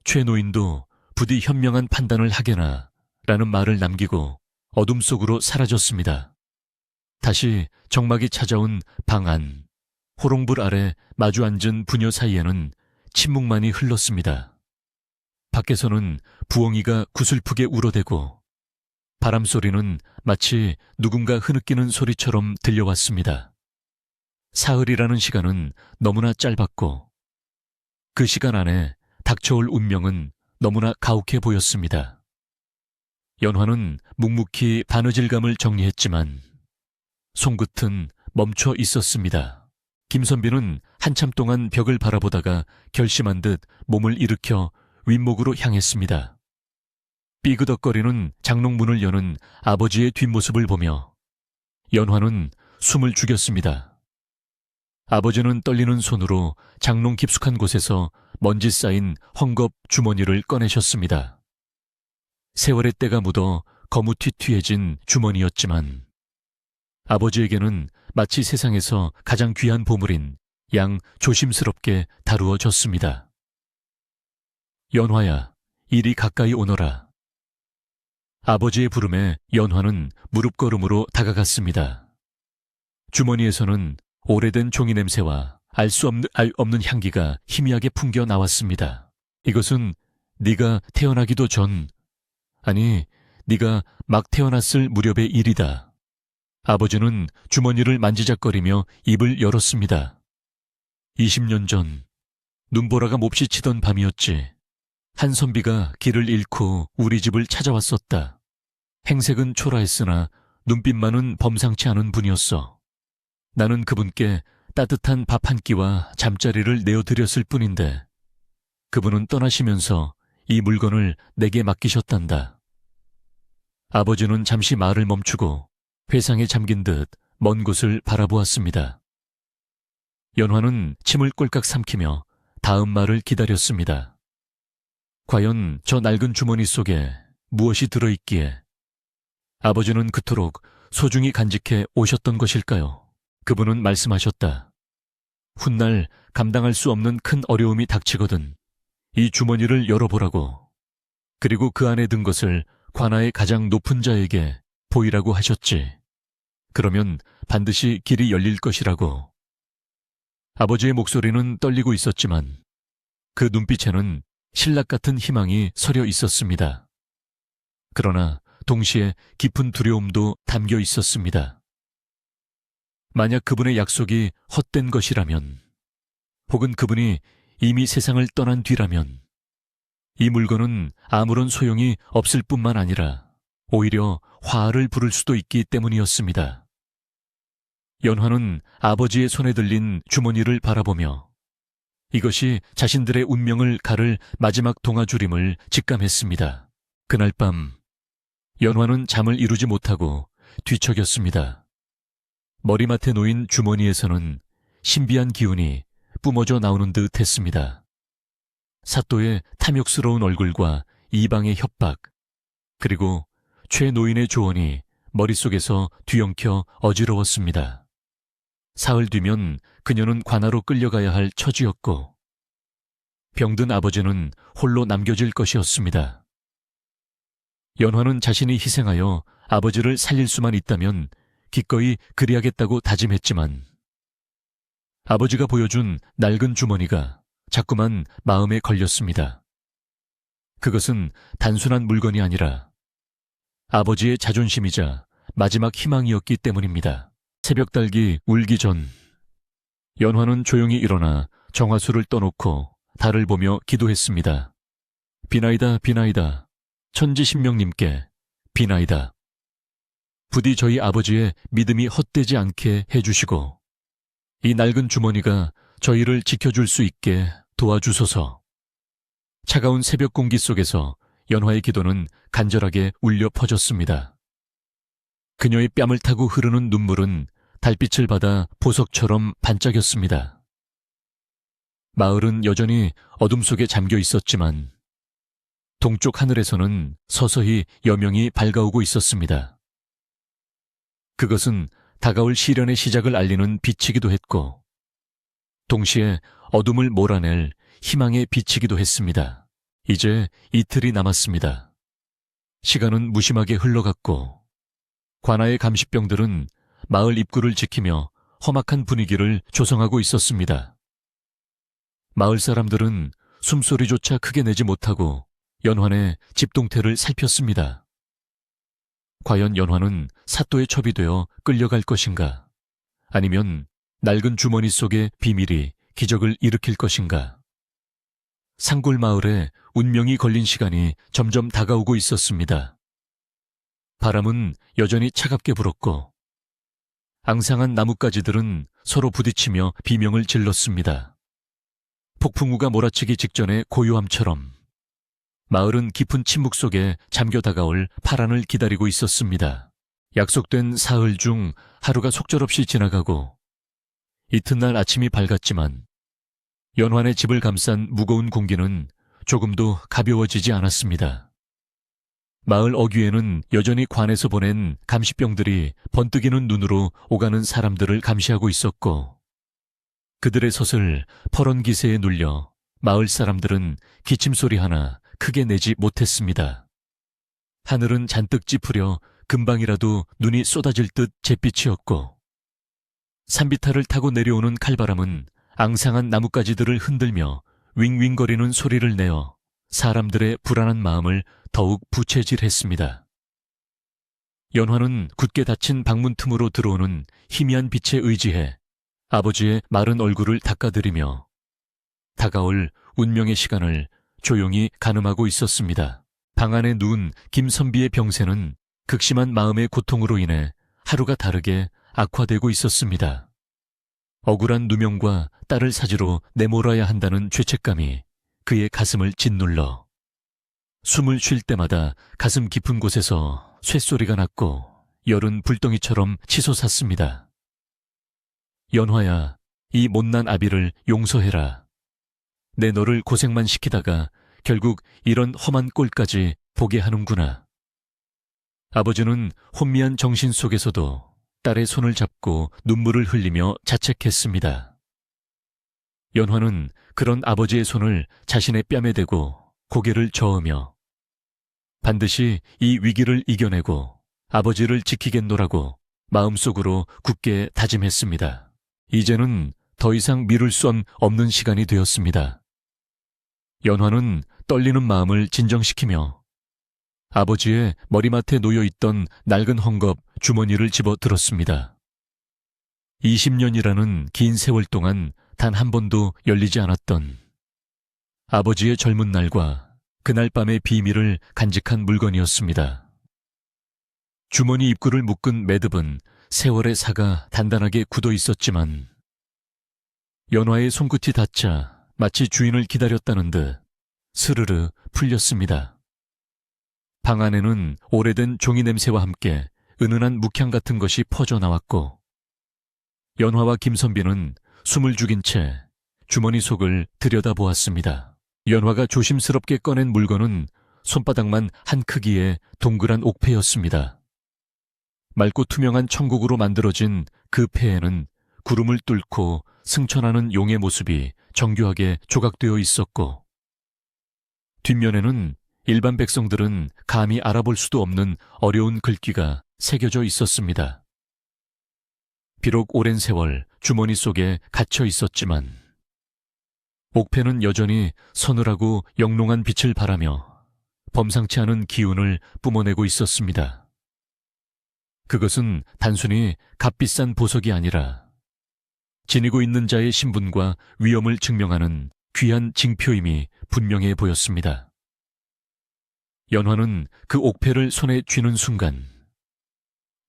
최 노인도 부디 현명한 판단을 하게나 라는 말을 남기고 어둠 속으로 사라졌습니다. 다시 정막이 찾아온 방 안, 호롱불 아래 마주 앉은 부녀 사이에는 침묵만이 흘렀습니다. 밖에서는 부엉이가 구슬프게 울어대고 바람 소리는 마치 누군가 흐느끼는 소리처럼 들려왔습니다. 사흘이라는 시간은 너무나 짧았고 그 시간 안에 닥쳐올 운명은 너무나 가혹해 보였습니다. 연화는 묵묵히 바느질감을 정리했지만 손끝은 멈춰 있었습니다. 김선비는 한참 동안 벽을 바라보다가 결심한 듯 몸을 일으켜 윗목으로 향했습니다. 삐그덕거리는 장롱문을 여는 아버지의 뒷모습을 보며 연화는 숨을 죽였습니다. 아버지는 떨리는 손으로 장롱 깊숙한 곳에서 먼지 쌓인 헝겊 주머니를 꺼내셨습니다. 세월의 때가 묻어 거무튀튀해진 주머니였지만 아버지에게는 마치 세상에서 가장 귀한 보물인 양 조심스럽게 다루어졌습니다. 연화야, 이리 가까이 오너라. 아버지의 부름에 연화는 무릎걸음으로 다가갔습니다. 주머니에서는 오래된 종이 냄새와 알 수 없는 향기가 희미하게 풍겨 나왔습니다. 이것은 네가 태어나기도 전, 아니 네가 막 태어났을 무렵의 일이다. 아버지는 주머니를 만지작거리며 입을 열었습니다. 20년 전 눈보라가 몹시 치던 밤이었지. 한선비가 길을 잃고 우리 집을 찾아왔었다. 행색은 초라했으나 눈빛만은 범상치 않은 분이었어. 나는 그분께 따뜻한 밥 한 끼와 잠자리를 내어드렸을 뿐인데 그분은 떠나시면서 이 물건을 내게 맡기셨단다. 아버지는 잠시 말을 멈추고 회상에 잠긴 듯 먼 곳을 바라보았습니다. 연화는 침을 꼴깍 삼키며 다음 말을 기다렸습니다. 과연 저 낡은 주머니 속에 무엇이 들어있기에 아버지는 그토록 소중히 간직해 오셨던 것일까요? 그분은 말씀하셨다. 훗날 감당할 수 없는 큰 어려움이 닥치거든 이 주머니를 열어보라고. 그리고 그 안에 든 것을 관아의 가장 높은 자에게 보이라고 하셨지. 그러면 반드시 길이 열릴 것이라고. 아버지의 목소리는 떨리고 있었지만 그 눈빛에는 신락 같은 희망이 서려 있었습니다. 그러나 동시에 깊은 두려움도 담겨 있었습니다. 만약 그분의 약속이 헛된 것이라면, 혹은 그분이 이미 세상을 떠난 뒤라면 이 물건은 아무런 소용이 없을 뿐만 아니라 오히려 화를 부를 수도 있기 때문이었습니다. 연화는 아버지의 손에 들린 주머니를 바라보며 이것이 자신들의 운명을 가를 마지막 동아줄임을 직감했습니다. 그날 밤 연화는 잠을 이루지 못하고 뒤척였습니다. 머리맡에 놓인 주머니에서는 신비한 기운이 뿜어져 나오는 듯 했습니다. 사또의 탐욕스러운 얼굴과 이방의 협박, 그리고 최 노인의 조언이 머릿속에서 뒤엉켜 어지러웠습니다. 사흘 뒤면 그녀는 관아로 끌려가야 할 처지였고 병든 아버지는 홀로 남겨질 것이었습니다. 연화는 자신이 희생하여 아버지를 살릴 수만 있다면 기꺼이 그리하겠다고 다짐했지만 아버지가 보여준 낡은 주머니가 자꾸만 마음에 걸렸습니다. 그것은 단순한 물건이 아니라 아버지의 자존심이자 마지막 희망이었기 때문입니다. 새벽달기 울기 전 연화는 조용히 일어나 정화수를 떠놓고 달을 보며 기도했습니다. 비나이다 비나이다 천지신명님께 비나이다. 부디 저희 아버지의 믿음이 헛되지 않게 해주시고 이 낡은 주머니가 저희를 지켜줄 수 있게 도와주소서. 차가운 새벽 공기 속에서 연화의 기도는 간절하게 울려 퍼졌습니다. 그녀의 뺨을 타고 흐르는 눈물은 달빛을 받아 보석처럼 반짝였습니다. 마을은 여전히 어둠 속에 잠겨 있었지만 동쪽 하늘에서는 서서히 여명이 밝아오고 있었습니다. 그것은 다가올 시련의 시작을 알리는 빛이기도 했고 동시에 어둠을 몰아낼 희망의 빛이기도 했습니다. 이제 이틀이 남았습니다. 시간은 무심하게 흘러갔고 관아의 감시병들은 마을 입구를 지키며 험악한 분위기를 조성하고 있었습니다. 마을 사람들은 숨소리조차 크게 내지 못하고 연환의 집동태를 살폈습니다. 과연 연환은 사또에 첩이되어 끌려갈 것인가? 아니면 낡은 주머니 속의 비밀이 기적을 일으킬 것인가? 산골 마을에 운명이 걸린 시간이 점점 다가오고 있었습니다. 바람은 여전히 차갑게 불었고 앙상한 나뭇가지들은 서로 부딪히며 비명을 질렀습니다. 폭풍우가 몰아치기 직전의 고요함처럼 마을은 깊은 침묵 속에 잠겨 다가올 파란을 기다리고 있었습니다. 약속된 사흘 중 하루가 속절없이 지나가고 이튿날 아침이 밝았지만 연환의 집을 감싼 무거운 공기는 조금도 가벼워지지 않았습니다. 마을 어귀에는 여전히 관에서 보낸 감시병들이 번뜩이는 눈으로 오가는 사람들을 감시하고 있었고 그들의 솥을 퍼런 기세에 눌려 마을 사람들은 기침소리 하나 크게 내지 못했습니다. 하늘은 잔뜩 찌푸려 금방이라도 눈이 쏟아질 듯 잿빛이었고 산비탈을 타고 내려오는 칼바람은 앙상한 나뭇가지들을 흔들며 윙윙거리는 소리를 내어 사람들의 불안한 마음을 더욱 부채질했습니다. 연화는 굳게 닫힌 방문 틈으로 들어오는 희미한 빛에 의지해 아버지의 마른 얼굴을 닦아드리며 다가올 운명의 시간을 조용히 가늠하고 있었습니다. 방 안에 누운 김선비의 병세는 극심한 마음의 고통으로 인해 하루가 다르게 악화되고 있었습니다. 억울한 누명과 딸을 사지로 내몰아야 한다는 죄책감이 그의 가슴을 짓눌러 숨을 쉴 때마다 가슴 깊은 곳에서 쇳소리가 났고 열은 불덩이처럼 치솟았습니다. 연화야, 이 못난 아비를 용서해라. 내 너를 고생만 시키다가 결국 이런 험한 꼴까지 보게 하는구나. 아버지는 혼미한 정신 속에서도 딸의 손을 잡고 눈물을 흘리며 자책했습니다. 연화는 그런 아버지의 손을 자신의 뺨에 대고 고개를 저으며 반드시 이 위기를 이겨내고 아버지를 지키겠노라고 마음속으로 굳게 다짐했습니다. 이제는 더 이상 미룰 수 없는 시간이 되었습니다. 연화는 떨리는 마음을 진정시키며 아버지의 머리맡에 놓여있던 낡은 헝겊 주머니를 집어 들었습니다. 20년이라는 긴 세월 동안 단 한 번도 열리지 않았던 아버지의 젊은 날과 그날 밤의 비밀을 간직한 물건이었습니다. 주머니 입구를 묶은 매듭은 세월의 사가 단단하게 굳어 있었지만 연화의 손끝이 닿자 마치 주인을 기다렸다는 듯 스르르 풀렸습니다. 방 안에는 오래된 종이 냄새와 함께 은은한 묵향 같은 것이 퍼져나왔고 연화와 김선비는 숨을 죽인 채 주머니 속을 들여다보았습니다. 연화가 조심스럽게 꺼낸 물건은 손바닥만 한 크기의 동그란 옥패였습니다. 맑고 투명한 천국으로 만들어진 그 폐에는 구름을 뚫고 승천하는 용의 모습이 정교하게 조각되어 있었고 뒷면에는 일반 백성들은 감히 알아볼 수도 없는 어려운 글귀가 새겨져 있었습니다. 비록 오랜 세월 주머니 속에 갇혀 있었지만 옥패는 여전히 서늘하고 영롱한 빛을 발하며 범상치 않은 기운을 뿜어내고 있었습니다. 그것은 단순히 값비싼 보석이 아니라 지니고 있는 자의 신분과 위엄을 증명하는 귀한 징표임이 분명해 보였습니다. 연화는 그 옥패를 손에 쥐는 순간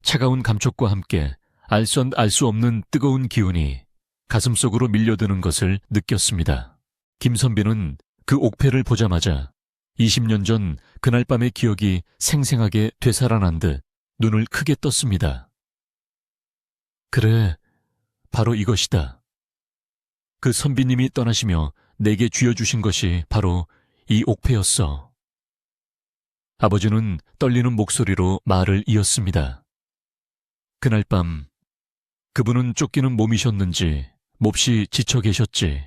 차가운 감촉과 함께 알 수 없는 뜨거운 기운이 가슴속으로 밀려드는 것을 느꼈습니다. 김선비는 그 옥패를 보자마자 20년 전 그날 밤의 기억이 생생하게 되살아난 듯 눈을 크게 떴습니다. 그래, 바로 이것이다. 그 선비님이 떠나시며 내게 쥐어주신 것이 바로 이 옥패였어. 아버지는 떨리는 목소리로 말을 이었습니다. 그날 밤 그분은 쫓기는 몸이셨는지 몹시 지쳐 계셨지.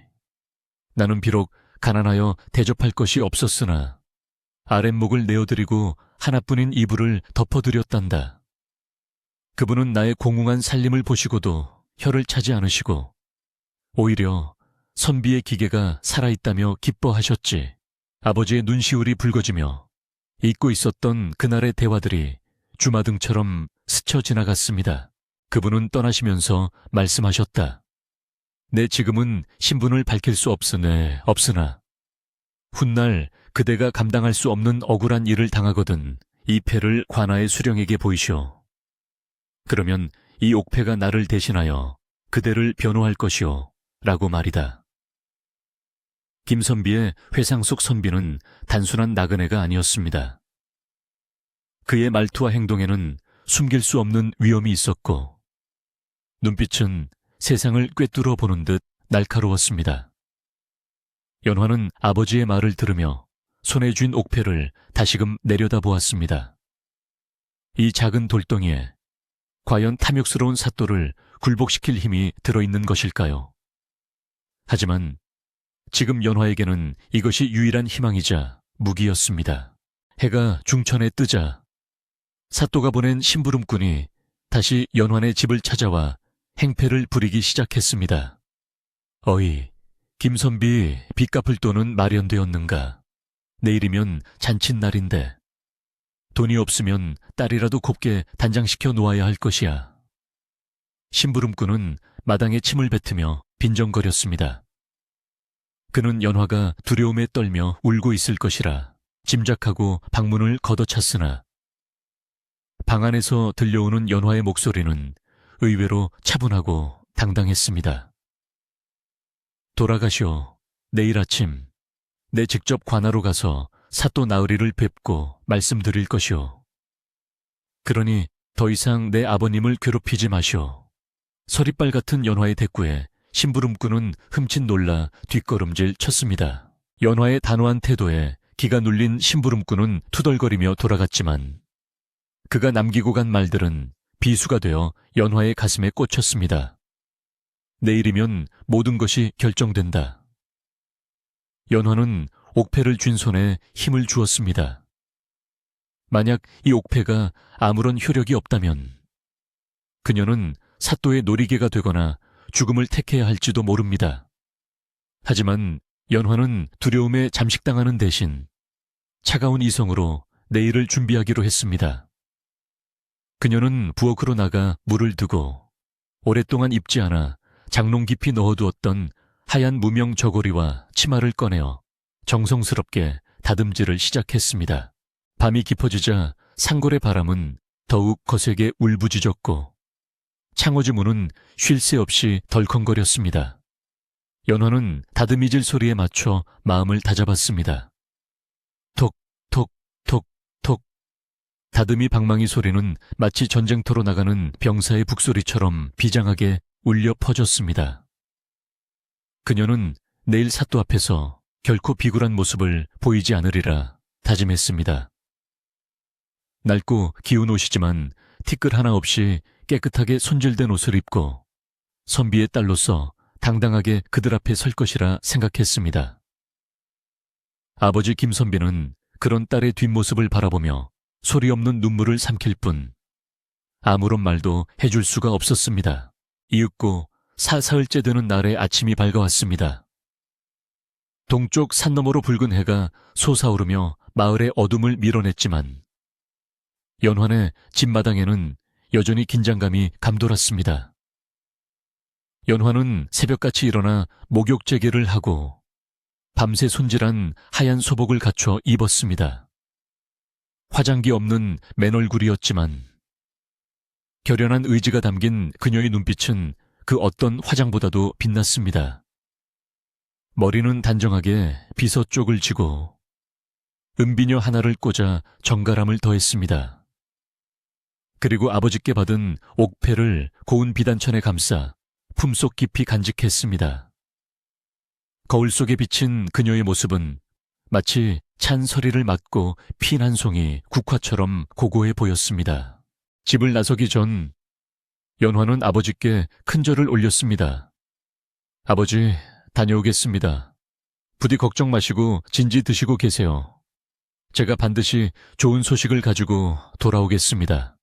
나는 비록 가난하여 대접할 것이 없었으나 아랫목을 내어드리고 하나뿐인 이불을 덮어드렸단다. 그분은 나의 공웅한 살림을 보시고도 혀를 차지 않으시고 오히려 선비의 기계가 살아있다며 기뻐하셨지. 아버지의 눈시울이 붉어지며 잊고 있었던 그날의 대화들이 주마등처럼 스쳐 지나갔습니다. 그분은 떠나시면서 말씀하셨다. 내 지금은 신분을 밝힐 수 없으나 훗날 그대가 감당할 수 없는 억울한 일을 당하거든 이 패를 관아의 수령에게 보이시오. 그러면 이 옥패가 나를 대신하여 그대를 변호할 것이오. 라고 말이다. 김선비의 회상 속 선비는 단순한 나그네가 아니었습니다. 그의 말투와 행동에는 숨길 수 없는 위험이 있었고 눈빛은 세상을 꿰뚫어 보는 듯 날카로웠습니다. 연화는 아버지의 말을 들으며 손에 쥔 옥패를 다시금 내려다보았습니다. 이 작은 돌덩이에 과연 탐욕스러운 사또를 굴복시킬 힘이 들어있는 것일까요? 하지만 지금 연화에게는 이것이 유일한 희망이자 무기였습니다. 해가 중천에 뜨자 사또가 보낸 심부름꾼이 다시 연환의 집을 찾아와 행패를 부리기 시작했습니다. 어이, 김선비 빚 갚을 돈은 마련되었는가? 내일이면 잔칫날인데 돈이 없으면 딸이라도 곱게 단장시켜 놓아야 할 것이야. 심부름꾼은 마당에 침을 뱉으며 빈정거렸습니다. 그는 연화가 두려움에 떨며 울고 있을 것이라 짐작하고 방문을 걷어찼으나 방 안에서 들려오는 연화의 목소리는 의외로 차분하고 당당했습니다. 돌아가시오. 내일 아침 내 직접 관하로 가서 사또 나으리를 뵙고 말씀드릴 것이오. 그러니 더 이상 내 아버님을 괴롭히지 마시오. 서리빨 같은 연화의 대꾸에 심부름꾼은 흠칫 놀라 뒷걸음질 쳤습니다. 연화의 단호한 태도에 기가 눌린 심부름꾼은 투덜거리며 돌아갔지만 그가 남기고 간 말들은 비수가 되어 연화의 가슴에 꽂혔습니다. 내일이면 모든 것이 결정된다. 연화는 옥패를 쥔 손에 힘을 주었습니다. 만약 이 옥패가 아무런 효력이 없다면 그녀는 사또의 놀이개가 되거나 죽음을 택해야 할지도 모릅니다. 하지만 연화는 두려움에 잠식당하는 대신 차가운 이성으로 내일을 준비하기로 했습니다. 그녀는 부엌으로 나가 물을 두고 오랫동안 입지 않아 장롱 깊이 넣어두었던 하얀 무명 저고리와 치마를 꺼내어 정성스럽게 다듬질을 시작했습니다. 밤이 깊어지자 산골의 바람은 더욱 거세게 울부짖었고 창호지 문은 쉴 새 없이 덜컹거렸습니다. 연화는 다듬이질 소리에 맞춰 마음을 다잡았습니다. 톡, 톡, 톡, 톡. 다듬이 방망이 소리는 마치 전쟁터로 나가는 병사의 북소리처럼 비장하게 울려 퍼졌습니다. 그녀는 내일 사또 앞에서 결코 비굴한 모습을 보이지 않으리라 다짐했습니다. 낡고 기운 옷이지만 티끌 하나 없이 깨끗하게 손질된 옷을 입고 선비의 딸로서 당당하게 그들 앞에 설 것이라 생각했습니다. 아버지 김선비는 그런 딸의 뒷모습을 바라보며 소리 없는 눈물을 삼킬 뿐 아무런 말도 해줄 수가 없었습니다. 이윽고 사사흘째 되는 날의 아침이 밝아왔습니다. 동쪽 산 너머로 붉은 해가 솟아오르며 마을의 어둠을 밀어냈지만 연환의 집마당에는 여전히 긴장감이 감돌았습니다. 연환은 새벽같이 일어나 목욕재개를 하고 밤새 손질한 하얀 소복을 갖춰 입었습니다. 화장기 없는 맨얼굴이었지만 결연한 의지가 담긴 그녀의 눈빛은 그 어떤 화장보다도 빛났습니다. 머리는 단정하게 비서 쪽을 쥐고 은비녀 하나를 꽂아 정갈함을 더했습니다. 그리고 아버지께 받은 옥패를 고운 비단천에 감싸 품속 깊이 간직했습니다. 거울 속에 비친 그녀의 모습은 마치 찬 서리를 맞고 핀 한 송이 국화처럼 고고해 보였습니다. 집을 나서기 전 연화는 아버지께 큰절을 올렸습니다. 아버지, 다녀오겠습니다. 부디 걱정 마시고 진지 드시고 계세요. 제가 반드시 좋은 소식을 가지고 돌아오겠습니다.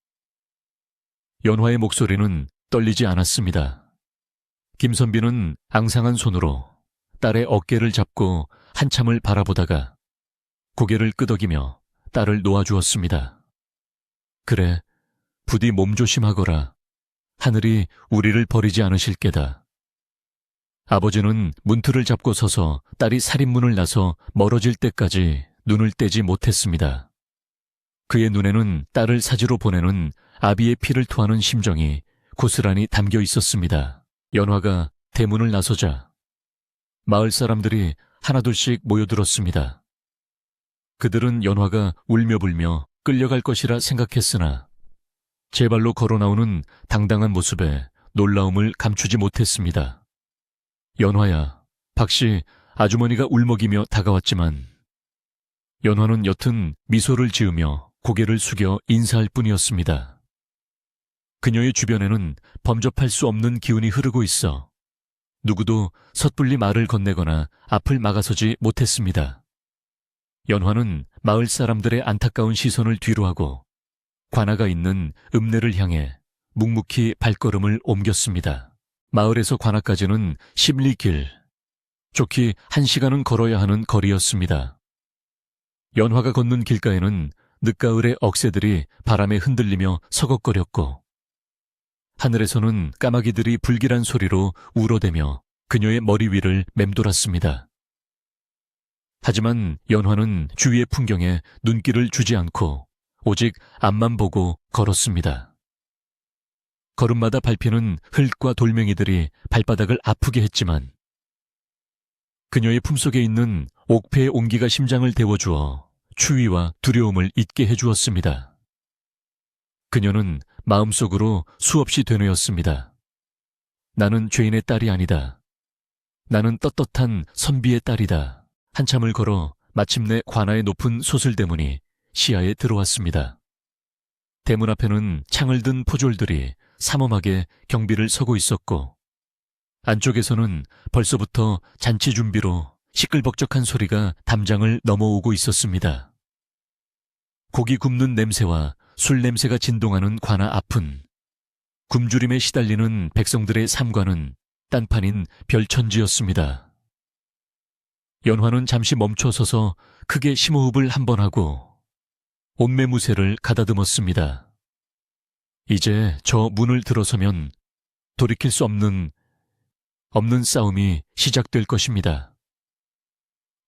연화의 목소리는 떨리지 않았습니다. 김선비는 앙상한 손으로 딸의 어깨를 잡고 한참을 바라보다가 고개를 끄덕이며 딸을 놓아주었습니다. 그래, 부디 몸조심하거라. 하늘이 우리를 버리지 않으실 게다. 아버지는 문틀을 잡고 서서 딸이 살인문을 나서 멀어질 때까지 눈을 떼지 못했습니다. 그의 눈에는 딸을 사지로 보내는 아비의 피를 토하는 심정이 고스란히 담겨 있었습니다. 연화가 대문을 나서자 마을 사람들이 하나둘씩 모여들었습니다. 그들은 연화가 울며불며 끌려갈 것이라 생각했으나 제 발로 걸어나오는 당당한 모습에 놀라움을 감추지 못했습니다. 연화야, 박씨 아주머니가 울먹이며 다가왔지만 연화는 옅은 미소를 지으며 고개를 숙여 인사할 뿐이었습니다. 그녀의 주변에는 범접할 수 없는 기운이 흐르고 있어 누구도 섣불리 말을 건네거나 앞을 막아서지 못했습니다. 연화는 마을 사람들의 안타까운 시선을 뒤로하고 관아가 있는 읍내를 향해 묵묵히 발걸음을 옮겼습니다. 마을에서 관아까지는 10리길, 좋기 1시간은 걸어야 하는 거리였습니다. 연화가 걷는 길가에는 늦가을의 억새들이 바람에 흔들리며 서걱거렸고 하늘에서는 까마귀들이 불길한 소리로 울어대며 그녀의 머리 위를 맴돌았습니다. 하지만 연화는 주위의 풍경에 눈길을 주지 않고 오직 앞만 보고 걸었습니다. 걸음마다 밟히는 흙과 돌멩이들이 발바닥을 아프게 했지만 그녀의 품속에 있는 옥패의 온기가 심장을 데워주어 추위와 두려움을 잊게 해주었습니다. 그녀는 마음속으로 수없이 되뇌었습니다. 나는 죄인의 딸이 아니다. 나는 떳떳한 선비의 딸이다. 한참을 걸어 마침내 관아의 높은 소슬대문이 시야에 들어왔습니다. 대문 앞에는 창을 든 포졸들이 삼엄하게 경비를 서고 있었고 안쪽에서는 벌써부터 잔치 준비로 시끌벅적한 소리가 담장을 넘어오고 있었습니다. 고기 굽는 냄새와 술 냄새가 진동하는 관아 앞은 굶주림에 시달리는 백성들의 삶과는 딴판인 별천지였습니다. 연화는 잠시 멈춰서서 크게 심호흡을 한번 하고 옷매무새를 가다듬었습니다. 이제 저 문을 들어서면 돌이킬 수 없는 싸움이 시작될 것입니다.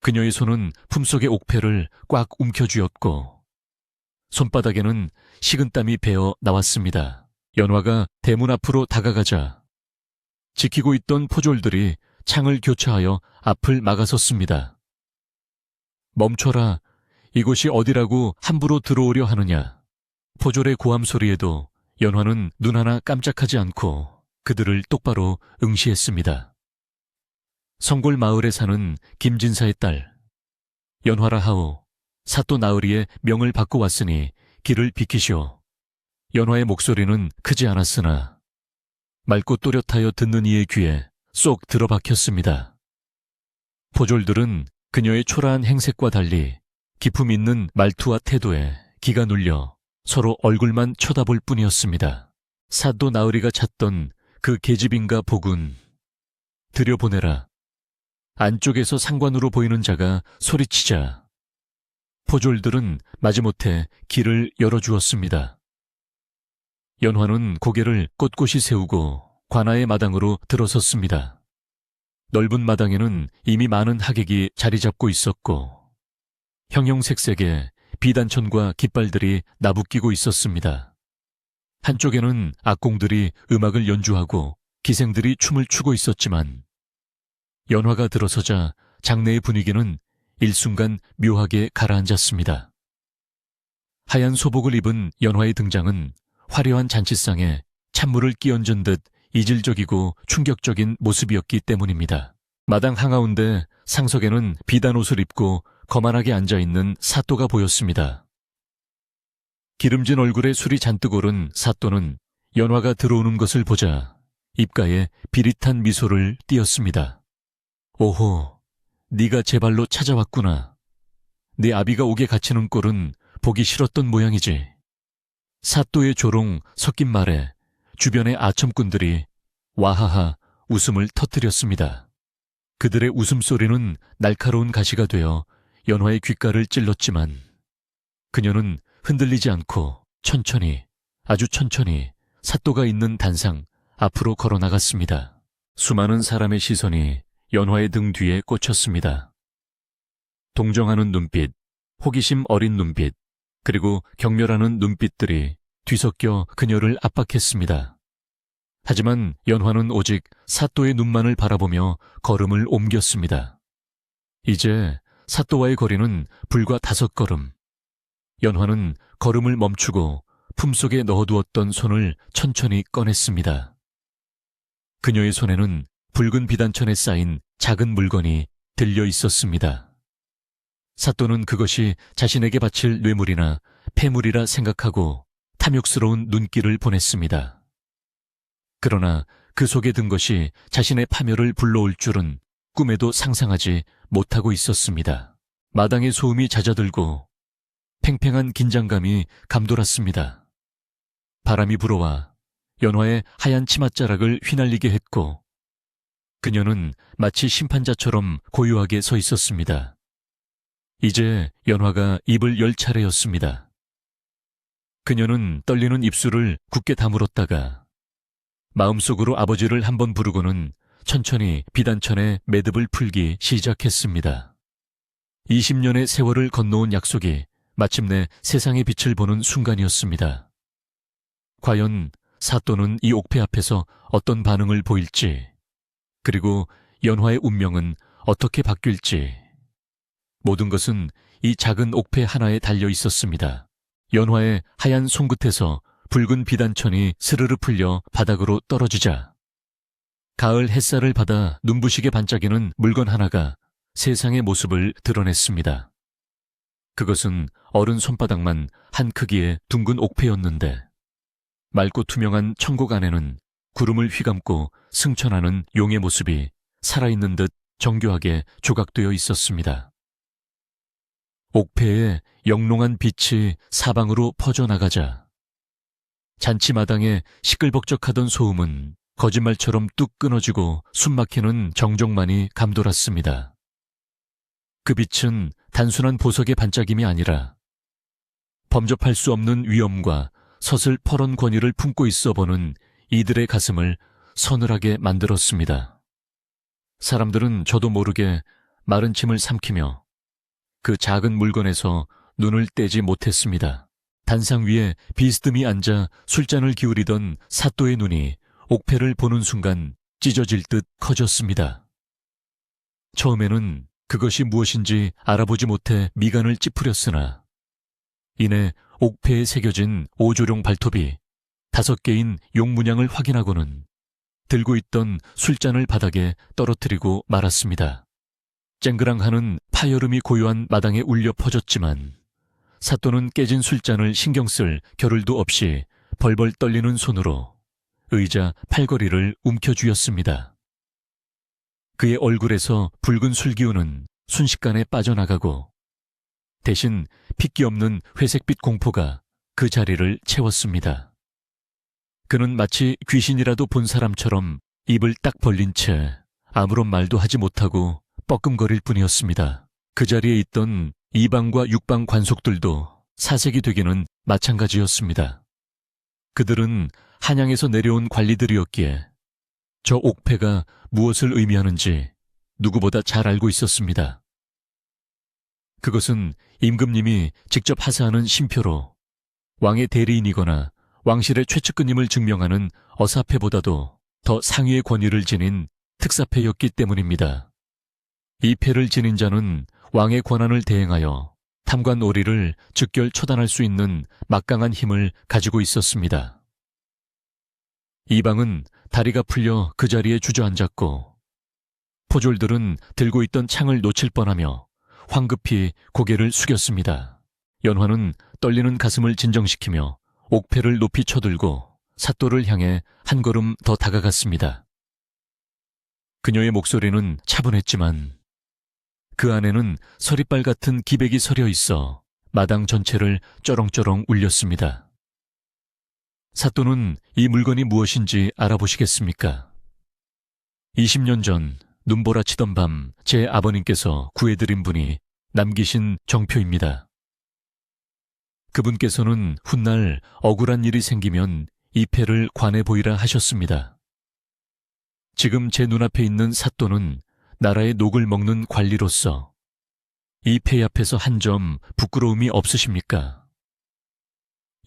그녀의 손은 품속의 옥패를 꽉 움켜쥐었고 손바닥에는 식은땀이 배어 나왔습니다. 연화가 대문 앞으로 다가가자 지키고 있던 포졸들이 창을 교차하여 앞을 막아섰습니다. 멈춰라. 이곳이 어디라고 함부로 들어오려 하느냐. 포졸의 고함 소리에도 연화는 눈 하나 깜짝하지 않고 그들을 똑바로 응시했습니다. 성골 마을에 사는 김진사의 딸 연화라 하오. 사또 나으리의 명을 받고 왔으니 길을 비키시오. 연화의 목소리는 크지 않았으나 맑고 또렷하여 듣는 이의 귀에 쏙 들어박혔습니다. 포졸들은 그녀의 초라한 행색과 달리 기품 있는 말투와 태도에 기가 눌려 서로 얼굴만 쳐다볼 뿐이었습니다. 사또 나으리가 찾던 그 계집인가 복은 들여보내라. 안쪽에서 상관으로 보이는 자가 소리치자 포졸들은 마지못해 길을 열어주었습니다. 연화는 고개를 꼿꼿이 세우고 관아의 마당으로 들어섰습니다. 넓은 마당에는 이미 많은 하객이 자리 잡고 있었고 형형색색의 비단천과 깃발들이 나부끼고 있었습니다. 한쪽에는 악공들이 음악을 연주하고 기생들이 춤을 추고 있었지만 연화가 들어서자 장내의 분위기는 일순간 묘하게 가라앉았습니다. 하얀 소복을 입은 연화의 등장은 화려한 잔치상에 찬물을 끼얹은 듯 이질적이고 충격적인 모습이었기 때문입니다. 마당 한가운데 상석에는 비단 옷을 입고 거만하게 앉아있는 사또가 보였습니다. 기름진 얼굴에 술이 잔뜩 오른 사또는 연화가 들어오는 것을 보자 입가에 비릿한 미소를 띄었습니다. 오호, 네가 제 발로 찾아왔구나. 네 아비가 옥에 갇히는 꼴은 보기 싫었던 모양이지. 사또의 조롱 섞인 말에 주변의 아첨꾼들이 와하하 웃음을 터뜨렸습니다. 그들의 웃음소리는 날카로운 가시가 되어 연화의 귓가를 찔렀지만 그녀는 흔들리지 않고 천천히, 아주 천천히 사또가 있는 단상 앞으로 걸어 나갔습니다. 수많은 사람의 시선이 연화의 등 뒤에 꽂혔습니다. 동정하는 눈빛, 호기심 어린 눈빛, 그리고 경멸하는 눈빛들이 뒤섞여 그녀를 압박했습니다. 하지만 연화는 오직 사또의 눈만을 바라보며 걸음을 옮겼습니다. 이제 사또와의 거리는 불과 5걸음. 연화는 걸음을 멈추고 품속에 넣어두었던 손을 천천히 꺼냈습니다. 그녀의 손에는 붉은 비단천에 쌓인 작은 물건이 들려 있었습니다. 사또는 그것이 자신에게 바칠 뇌물이나 폐물이라 생각하고 탐욕스러운 눈길을 보냈습니다. 그러나 그 속에 든 것이 자신의 파멸을 불러올 줄은 꿈에도 상상하지 못하고 있었습니다. 마당의 소음이 잦아들고 팽팽한 긴장감이 감돌았습니다. 바람이 불어와 연화의 하얀 치맛자락을 휘날리게 했고 그녀는 마치 심판자처럼 고요하게 서 있었습니다. 이제 연화가 입을 열 차례였습니다. 그녀는 떨리는 입술을 굳게 다물었다가 마음속으로 아버지를 한번 부르고는 천천히 비단천에 매듭을 풀기 시작했습니다. 20년의 세월을 건너온 약속이 마침내 세상의 빛을 보는 순간이었습니다. 과연 사또는 이 옥패 앞에서 어떤 반응을 보일지, 그리고 연화의 운명은 어떻게 바뀔지, 모든 것은 이 작은 옥패 하나에 달려 있었습니다. 연화의 하얀 손끝에서 붉은 비단천이 스르르 풀려 바닥으로 떨어지자 가을 햇살을 받아 눈부시게 반짝이는 물건 하나가 세상의 모습을 드러냈습니다. 그것은 어른 손바닥만 한 크기의 둥근 옥패였는데 맑고 투명한 천국 안에는 구름을 휘감고 승천하는 용의 모습이 살아있는 듯 정교하게 조각되어 있었습니다. 옥패에 영롱한 빛이 사방으로 퍼져나가자 잔치마당에 시끌벅적하던 소음은 거짓말처럼 뚝 끊어지고 숨막히는 정적만이 감돌았습니다. 그 빛은 단순한 보석의 반짝임이 아니라 범접할 수 없는 위엄과 서슬 퍼런 권위를 품고 있어 보는 이들의 가슴을 서늘하게 만들었습니다. 사람들은 저도 모르게 마른 침을 삼키며 그 작은 물건에서 눈을 떼지 못했습니다. 단상 위에 비스듬히 앉아 술잔을 기울이던 사또의 눈이 옥패를 보는 순간 찢어질 듯 커졌습니다. 처음에는 그것이 무엇인지 알아보지 못해 미간을 찌푸렸으나 이내 옥패에 새겨진 오조룡 발톱이 5개인 용문양을 확인하고는 들고 있던 술잔을 바닥에 떨어뜨리고 말았습니다. 쨍그랑하는 파여름이 고요한 마당에 울려 퍼졌지만 사또는 깨진 술잔을 신경 쓸 겨를도 없이 벌벌 떨리는 손으로 의자 팔걸이를 움켜쥐었습니다. 그의 얼굴에서 붉은 술기운은 순식간에 빠져나가고 대신 핏기 없는 회색빛 공포가 그 자리를 채웠습니다. 그는 마치 귀신이라도 본 사람처럼 입을 딱 벌린 채 아무런 말도 하지 못하고 뻐끔거릴 뿐이었습니다. 그 자리에 있던 2방과 6방 관속들도 사색이 되기는 마찬가지였습니다. 그들은 한양에서 내려온 관리들이었기에 저 옥패가 무엇을 의미하는지 누구보다 잘 알고 있었습니다. 그것은 임금님이 직접 하사하는 심표로 왕의 대리인이거나 왕실의 최측근임을 증명하는 어사패보다도 더 상위의 권위를 지닌 특사패였기 때문입니다. 이 패를 지닌 자는 왕의 권한을 대행하여 탐관 오리를 즉결 처단할 수 있는 막강한 힘을 가지고 있었습니다. 이방은 다리가 풀려 그 자리에 주저앉았고 포졸들은 들고 있던 창을 놓칠 뻔하며 황급히 고개를 숙였습니다. 연화는 떨리는 가슴을 진정시키며 옥패를 높이 쳐들고 사또를 향해 한 걸음 더 다가갔습니다. 그녀의 목소리는 차분했지만 그 안에는 서리빨 같은 기백이 서려 있어 마당 전체를 쩌렁쩌렁 울렸습니다. 사또는 이 물건이 무엇인지 알아보시겠습니까? 20년 전 눈보라치던 밤 제 아버님께서 구해드린 분이 남기신 정표입니다. 그분께서는 훗날 억울한 일이 생기면 이 패를 관해 보이라 하셨습니다. 지금 제 눈앞에 있는 사또는 나라의 녹을 먹는 관리로서 이 패 앞에서 한 점 부끄러움이 없으십니까?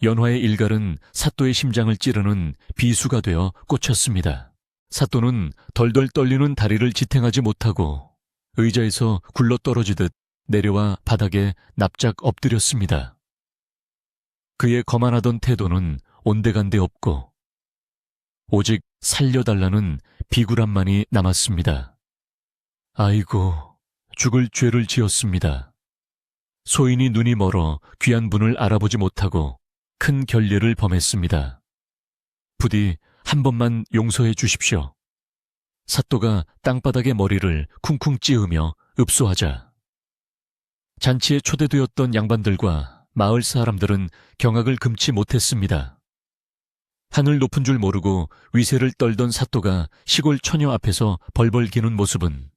연화의 일갈은 사또의 심장을 찌르는 비수가 되어 꽂혔습니다. 사또는 덜덜 떨리는 다리를 지탱하지 못하고 의자에서 굴러떨어지듯 내려와 바닥에 납작 엎드렸습니다. 그의 거만하던 태도는 온데간데 없고 오직 살려달라는 비굴함만이 남았습니다. 아이고, 죽을 죄를 지었습니다. 소인이 눈이 멀어 귀한 분을 알아보지 못하고 큰 결례를 범했습니다. 부디 한 번만 용서해 주십시오. 사또가 땅바닥에 머리를 쿵쿵 찌으며 읍소하자 잔치에 초대되었던 양반들과 마을 사람들은 경악을 금치 못했습니다. 하늘 높은 줄 모르고 위세를 떨던 사또가 시골 처녀 앞에서 벌벌 기는 모습은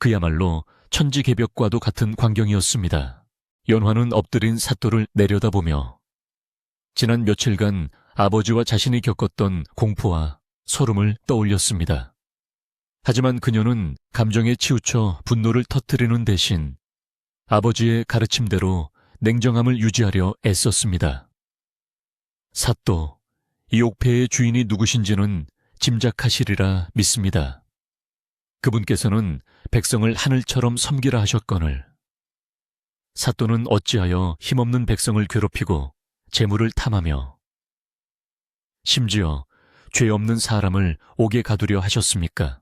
그야말로 천지개벽과도 같은 광경이었습니다. 연화는 엎드린 사또를 내려다보며 지난 며칠간 아버지와 자신이 겪었던 공포와 소름을 떠올렸습니다. 하지만 그녀는 감정에 치우쳐 분노를 터뜨리는 대신 아버지의 가르침대로 냉정함을 유지하려 애썼습니다. 사또, 이 옥패의 주인이 누구신지는 짐작하시리라 믿습니다. 그분께서는 백성을 하늘처럼 섬기라 하셨거늘 사또는 어찌하여 힘없는 백성을 괴롭히고 재물을 탐하며 심지어 죄 없는 사람을 옥에 가두려 하셨습니까?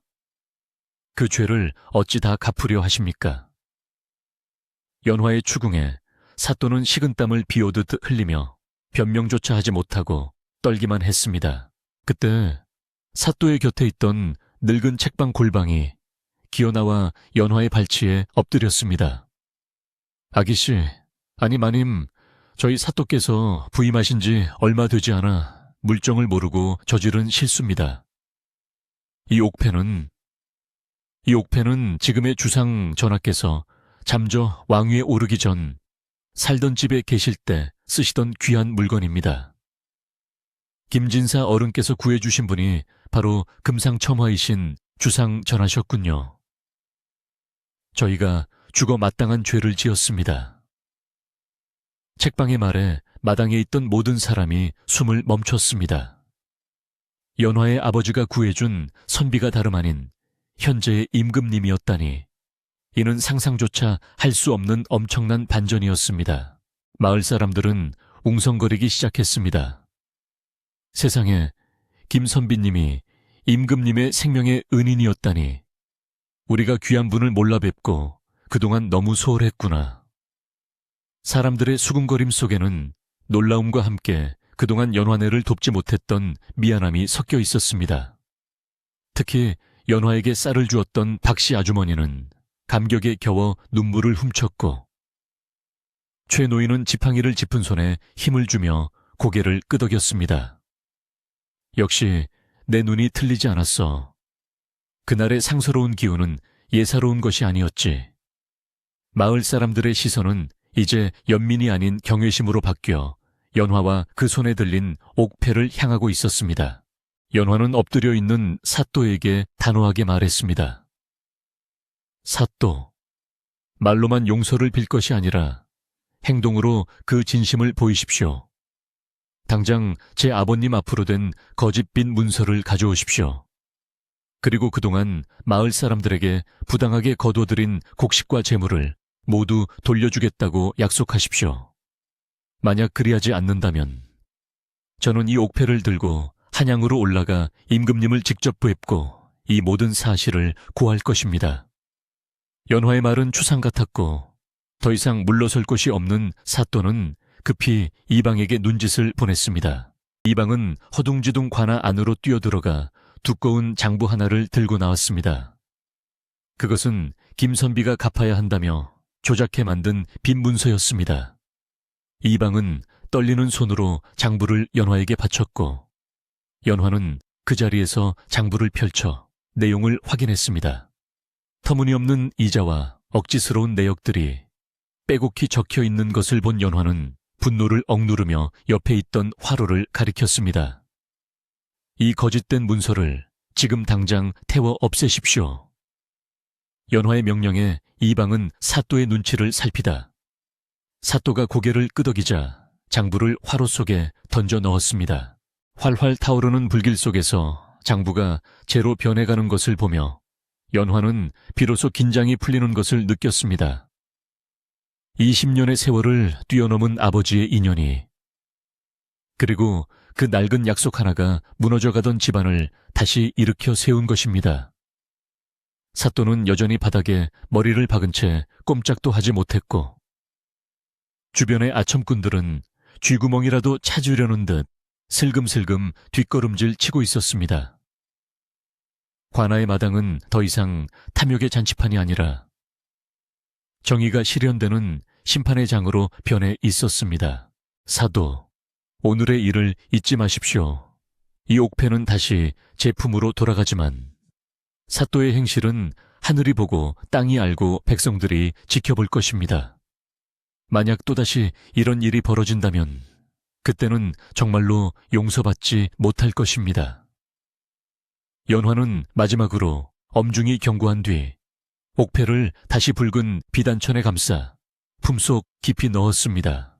그 죄를 어찌 다 갚으려 하십니까? 연화의 추궁에 사또는 식은땀을 비오듯 흘리며 변명조차 하지 못하고 떨기만 했습니다. 그때 사또의 곁에 있던 늙은 책방 골방이 기어나와 연화의 발치에 엎드렸습니다. 아기씨, 아니 마님, 저희 사또께서 부임하신 지 얼마 되지 않아 물정을 모르고 저지른 실수입니다. 이 옥패는 지금의 주상 전하께서 잠저 왕위에 오르기 전 살던 집에 계실 때 쓰시던 귀한 물건입니다. 김진사 어른께서 구해주신 분이 바로 금상첨화이신 주상 전하셨군요. 저희가 죽어 마땅한 죄를 지었습니다. 책방의 말에 마당에 있던 모든 사람이 숨을 멈췄습니다. 연화의 아버지가 구해준 선비가 다름 아닌 현재의 임금님이었다니 이는 상상조차 할 수 없는 엄청난 반전이었습니다. 마을 사람들은 웅성거리기 시작했습니다. 세상에 김 선비님이 임금님의 생명의 은인이었다니 우리가 귀한 분을 몰라 뵙고 그동안 너무 소홀했구나. 사람들의 수군거림 속에는 놀라움과 함께 그동안 연화네를 돕지 못했던 미안함이 섞여 있었습니다. 특히 연화에게 쌀을 주었던 박씨 아주머니는 감격에 겨워 눈물을 훔쳤고 최 노인은 지팡이를 짚은 손에 힘을 주며 고개를 끄덕였습니다. 역시 내 눈이 틀리지 않았어. 그날의 상서로운 기운은 예사로운 것이 아니었지. 마을 사람들의 시선은 이제 연민이 아닌 경외심으로 바뀌어 연화와 그 손에 들린 옥패를 향하고 있었습니다. 연화는 엎드려 있는 사또에게 단호하게 말했습니다. 사또, 말로만 용서를 빌 것이 아니라 행동으로 그 진심을 보이십시오. 당장 제 아버님 앞으로 된 거짓빛 문서를 가져오십시오. 그리고 그동안 마을 사람들에게 부당하게 거둬들인 곡식과 재물을 모두 돌려주겠다고 약속하십시오. 만약 그리하지 않는다면 저는 이 옥패를 들고 한양으로 올라가 임금님을 직접 뵙고 이 모든 사실을 고할 것입니다. 연화의 말은 추상 같았고 더 이상 물러설 곳이 없는 사또는 급히 이방에게 눈짓을 보냈습니다. 이방은 허둥지둥 관아 안으로 뛰어들어가 두꺼운 장부 하나를 들고 나왔습니다. 그것은 김선비가 갚아야 한다며 조작해 만든 빈 문서였습니다. 이방은 떨리는 손으로 장부를 연화에게 바쳤고 연화는 그 자리에서 장부를 펼쳐 내용을 확인했습니다. 터무니없는 이자와 억지스러운 내역들이 빼곡히 적혀 있는 것을 본 연화는 분노를 억누르며 옆에 있던 화로를 가리켰습니다. 이 거짓된 문서를 지금 당장 태워 없애십시오. 연화의 명령에 이방은 사또의 눈치를 살피다. 사또가 고개를 끄덕이자 장부를 화로 속에 던져 넣었습니다. 활활 타오르는 불길 속에서 장부가 재로 변해가는 것을 보며 연화는 비로소 긴장이 풀리는 것을 느꼈습니다. 20년의 세월을 뛰어넘은 아버지의 인연이, 그리고 그 낡은 약속 하나가 무너져가던 집안을 다시 일으켜 세운 것입니다. 사또는 여전히 바닥에 머리를 박은 채 꼼짝도 하지 못했고, 주변의 아첨꾼들은 쥐구멍이라도 찾으려는 듯 슬금슬금 뒷걸음질 치고 있었습니다. 관아의 마당은 더 이상 탐욕의 잔치판이 아니라 정의가 실현되는 심판의 장으로 변해 있었습니다. 사도, 오늘의 일을 잊지 마십시오. 이 옥패는 다시 제품으로 돌아가지만 사또의 행실은 하늘이 보고 땅이 알고 백성들이 지켜볼 것입니다. 만약 또다시 이런 일이 벌어진다면 그때는 정말로 용서받지 못할 것입니다. 연화는 마지막으로 엄중히 경고한 뒤 옥패를 다시 붉은 비단천에 감싸 품속 깊이 넣었습니다.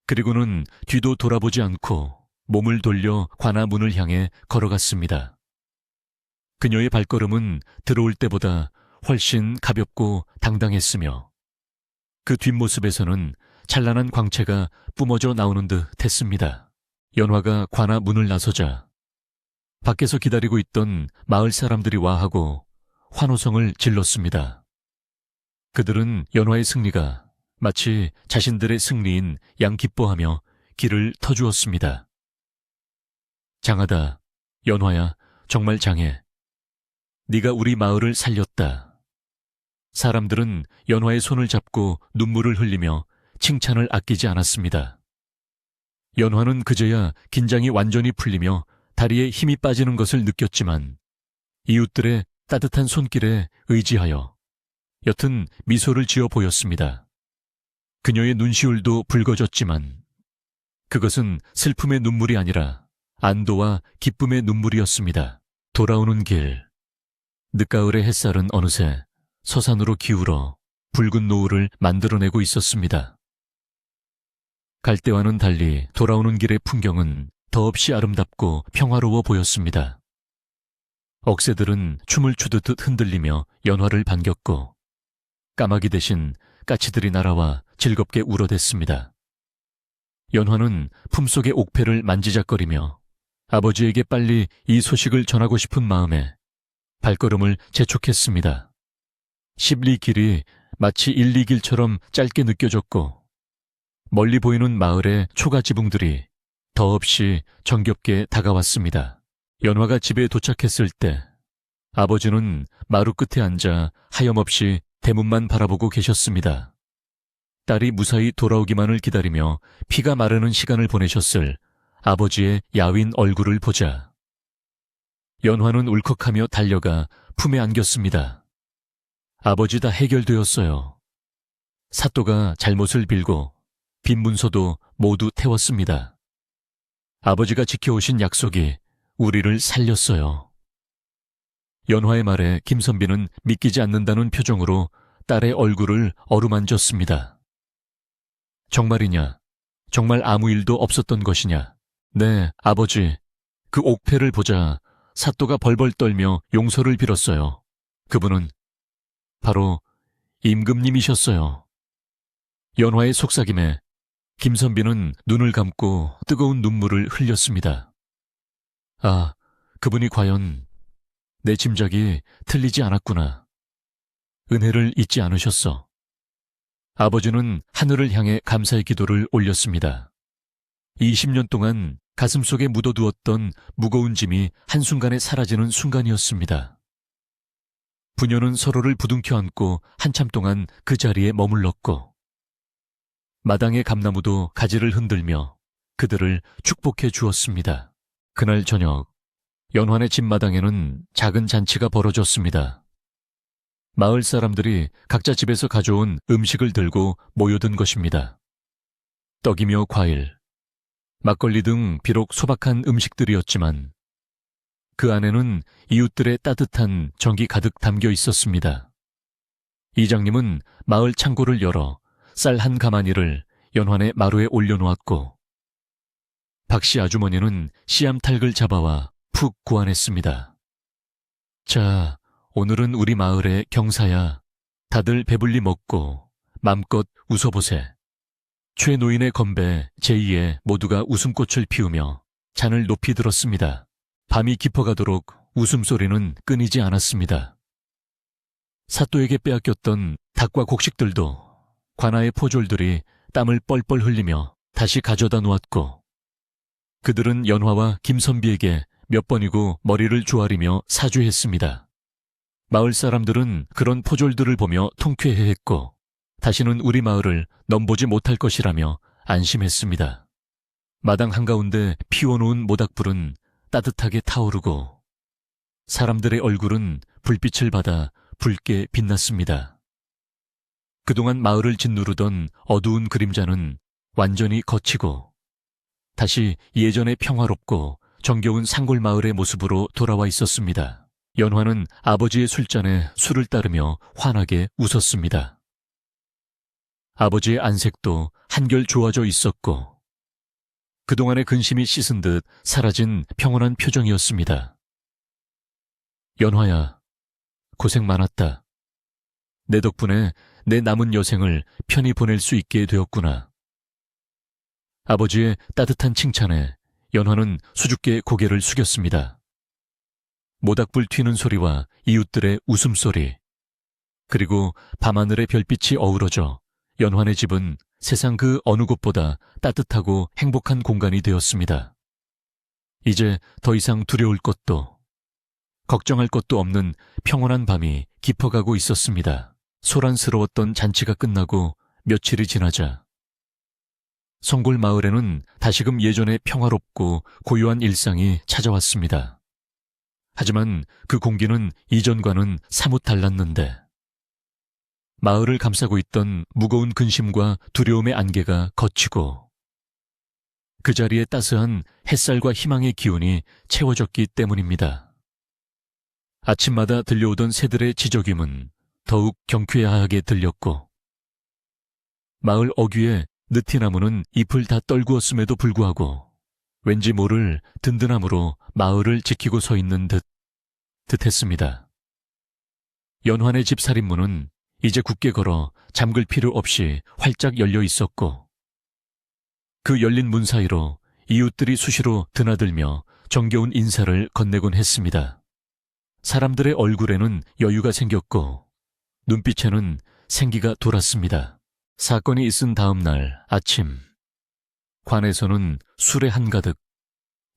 그리고는 뒤도 돌아보지 않고 몸을 돌려 관아 문을 향해 걸어갔습니다. 그녀의 발걸음은 들어올 때보다 훨씬 가볍고 당당했으며 그 뒷모습에서는 찬란한 광채가 뿜어져 나오는 듯 했습니다. 연화가 관아 문을 나서자 밖에서 기다리고 있던 마을 사람들이 와하고 환호성을 질렀습니다. 그들은 연화의 승리가 마치 자신들의 승리인 양 기뻐하며 길을 터주었습니다. 장하다, 연화야, 정말 장해. 네가 우리 마을을 살렸다. 사람들은 연화의 손을 잡고 눈물을 흘리며 칭찬을 아끼지 않았습니다. 연화는 그제야 긴장이 완전히 풀리며 다리에 힘이 빠지는 것을 느꼈지만 이웃들의 따뜻한 손길에 의지하여 여튼 미소를 지어 보였습니다. 그녀의 눈시울도 붉어졌지만 그것은 슬픔의 눈물이 아니라 안도와 기쁨의 눈물이었습니다. 돌아오는 길, 늦가을의 햇살은 어느새 서산으로 기울어 붉은 노을을 만들어내고 있었습니다. 갈 때와는 달리 돌아오는 길의 풍경은 더없이 아름답고 평화로워 보였습니다. 억새들은 춤을 추듯 흔들리며 연화를 반겼고 까마귀 대신 까치들이 날아와 즐겁게 울어댔습니다. 연화는 품속의 옥패를 만지작거리며 아버지에게 빨리 이 소식을 전하고 싶은 마음에 발걸음을 재촉했습니다. 10리 길이 마치 1, 2길처럼 짧게 느껴졌고 멀리 보이는 마을의 초가 지붕들이 더없이 정겹게 다가왔습니다. 연화가 집에 도착했을 때 아버지는 마루 끝에 앉아 하염없이 대문만 바라보고 계셨습니다. 딸이 무사히 돌아오기만을 기다리며 피가 마르는 시간을 보내셨을 아버지의 야윈 얼굴을 보자 연화는 울컥하며 달려가 품에 안겼습니다. 아버지 다 해결되었어요. 사또가 잘못을 빌고 빈 문서도 모두 태웠습니다. 아버지가 지켜오신 약속이 우리를 살렸어요. 연화의 말에 김선비는 믿기지 않는다는 표정으로 딸의 얼굴을 어루만졌습니다. 정말이냐? 정말 아무 일도 없었던 것이냐? 네, 아버지. 그 옥패를 보자 사또가 벌벌 떨며 용서를 빌었어요. 그분은 바로 임금님이셨어요. 연화의 속삭임에 김선비는 눈을 감고 뜨거운 눈물을 흘렸습니다. 아, 그분이 과연 내 짐작이 틀리지 않았구나. 은혜를 잊지 않으셨어. 아버지는 하늘을 향해 감사의 기도를 올렸습니다. 20년 동안 가슴속에 묻어두었던 무거운 짐이 한순간에 사라지는 순간이었습니다. 부녀는 서로를 부둥켜 안고 한참 동안 그 자리에 머물렀고 마당의 감나무도 가지를 흔들며 그들을 축복해 주었습니다. 그날 저녁 연환의 집 마당에는 작은 잔치가 벌어졌습니다. 마을 사람들이 각자 집에서 가져온 음식을 들고 모여든 것입니다. 떡이며 과일, 막걸리 등 비록 소박한 음식들이었지만 그 안에는 이웃들의 따뜻한 정이 가득 담겨 있었습니다. 이장님은 마을 창고를 열어 쌀 한 가마니를 연환의 마루에 올려놓았고 박씨 아주머니는 씨암탉을 잡아와 푹 구안했습니다. 자, 오늘은 우리 마을의 경사야. 다들 배불리 먹고 맘껏 웃어보세. 최 노인의 건배 제2에 모두가 웃음꽃을 피우며 잔을 높이 들었습니다. 밤이 깊어가도록 웃음소리는 끊이지 않았습니다. 사또에게 빼앗겼던 닭과 곡식들도 관아의 포졸들이 땀을 뻘뻘 흘리며 다시 가져다 놓았고 그들은 연화와 김선비에게 몇 번이고 머리를 조아리며 사죄했습니다. 마을 사람들은 그런 포졸들을 보며 통쾌해했고 다시는 우리 마을을 넘보지 못할 것이라며 안심했습니다. 마당 한가운데 피워놓은 모닥불은 따뜻하게 타오르고 사람들의 얼굴은 불빛을 받아 붉게 빛났습니다. 그동안 마을을 짓누르던 어두운 그림자는 완전히 걷히고 다시 예전의 평화롭고 정겨운 산골마을의 모습으로 돌아와 있었습니다. 연화는 아버지의 술잔에 술을 따르며 환하게 웃었습니다. 아버지의 안색도 한결 좋아져 있었고 그동안의 근심이 씻은 듯 사라진 평온한 표정이었습니다. 연화야, 고생 많았다. 내 덕분에 내 남은 여생을 편히 보낼 수 있게 되었구나. 아버지의 따뜻한 칭찬에 연화는 수줍게 고개를 숙였습니다. 모닥불 튀는 소리와 이웃들의 웃음소리, 그리고 밤하늘의 별빛이 어우러져 연환의 집은 세상 그 어느 곳보다 따뜻하고 행복한 공간이 되었습니다. 이제 더 이상 두려울 것도, 걱정할 것도 없는 평온한 밤이 깊어가고 있었습니다. 소란스러웠던 잔치가 끝나고 며칠이 지나자 성골 마을에는 다시금 예전의 평화롭고 고요한 일상이 찾아왔습니다. 하지만 그 공기는 이전과는 사뭇 달랐는데 마을을 감싸고 있던 무거운 근심과 두려움의 안개가 걷히고 그 자리에 따스한 햇살과 희망의 기운이 채워졌기 때문입니다. 아침마다 들려오던 새들의 지저귀문 더욱 경쾌하게 들렸고 마을 어귀에 느티나무는 잎을 다 떨구었음에도 불구하고 왠지 모를 든든함으로 마을을 지키고 서 있는 듯했습니다. 연환의 집 살인문은 이제 굳게 걸어 잠글 필요 없이 활짝 열려 있었고 그 열린 문 사이로 이웃들이 수시로 드나들며 정겨운 인사를 건네곤 했습니다. 사람들의 얼굴에는 여유가 생겼고 눈빛에는 생기가 돌았습니다. 사건이 있은 다음 날 아침, 관에서는 술에 한가득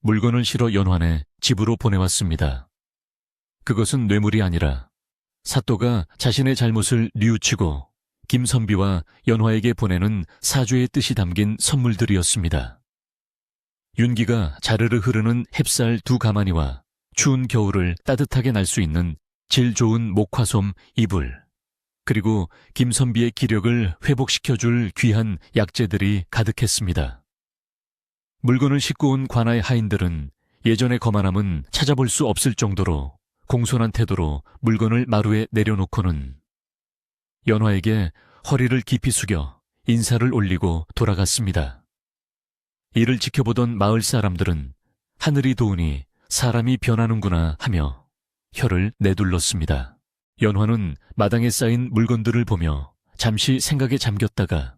물건을 실어 연환해 집으로 보내왔습니다. 그것은 뇌물이 아니라 사또가 자신의 잘못을 뉘우치고 김선비와 연화에게 보내는 사죄의 뜻이 담긴 선물들이었습니다. 윤기가 자르르 흐르는 햅쌀 2가마니와 추운 겨울을 따뜻하게 날 수 있는 질 좋은 목화솜 이불, 그리고 김선비의 기력을 회복시켜줄 귀한 약재들이 가득했습니다. 물건을 싣고 온 관아의 하인들은 예전의 거만함은 찾아볼 수 없을 정도로 공손한 태도로 물건을 마루에 내려놓고는 연화에게 허리를 깊이 숙여 인사를 올리고 돌아갔습니다. 이를 지켜보던 마을 사람들은 하늘이 도우니 사람이 변하는구나 하며 혀를 내둘렀습니다. 연화는 마당에 쌓인 물건들을 보며 잠시 생각에 잠겼다가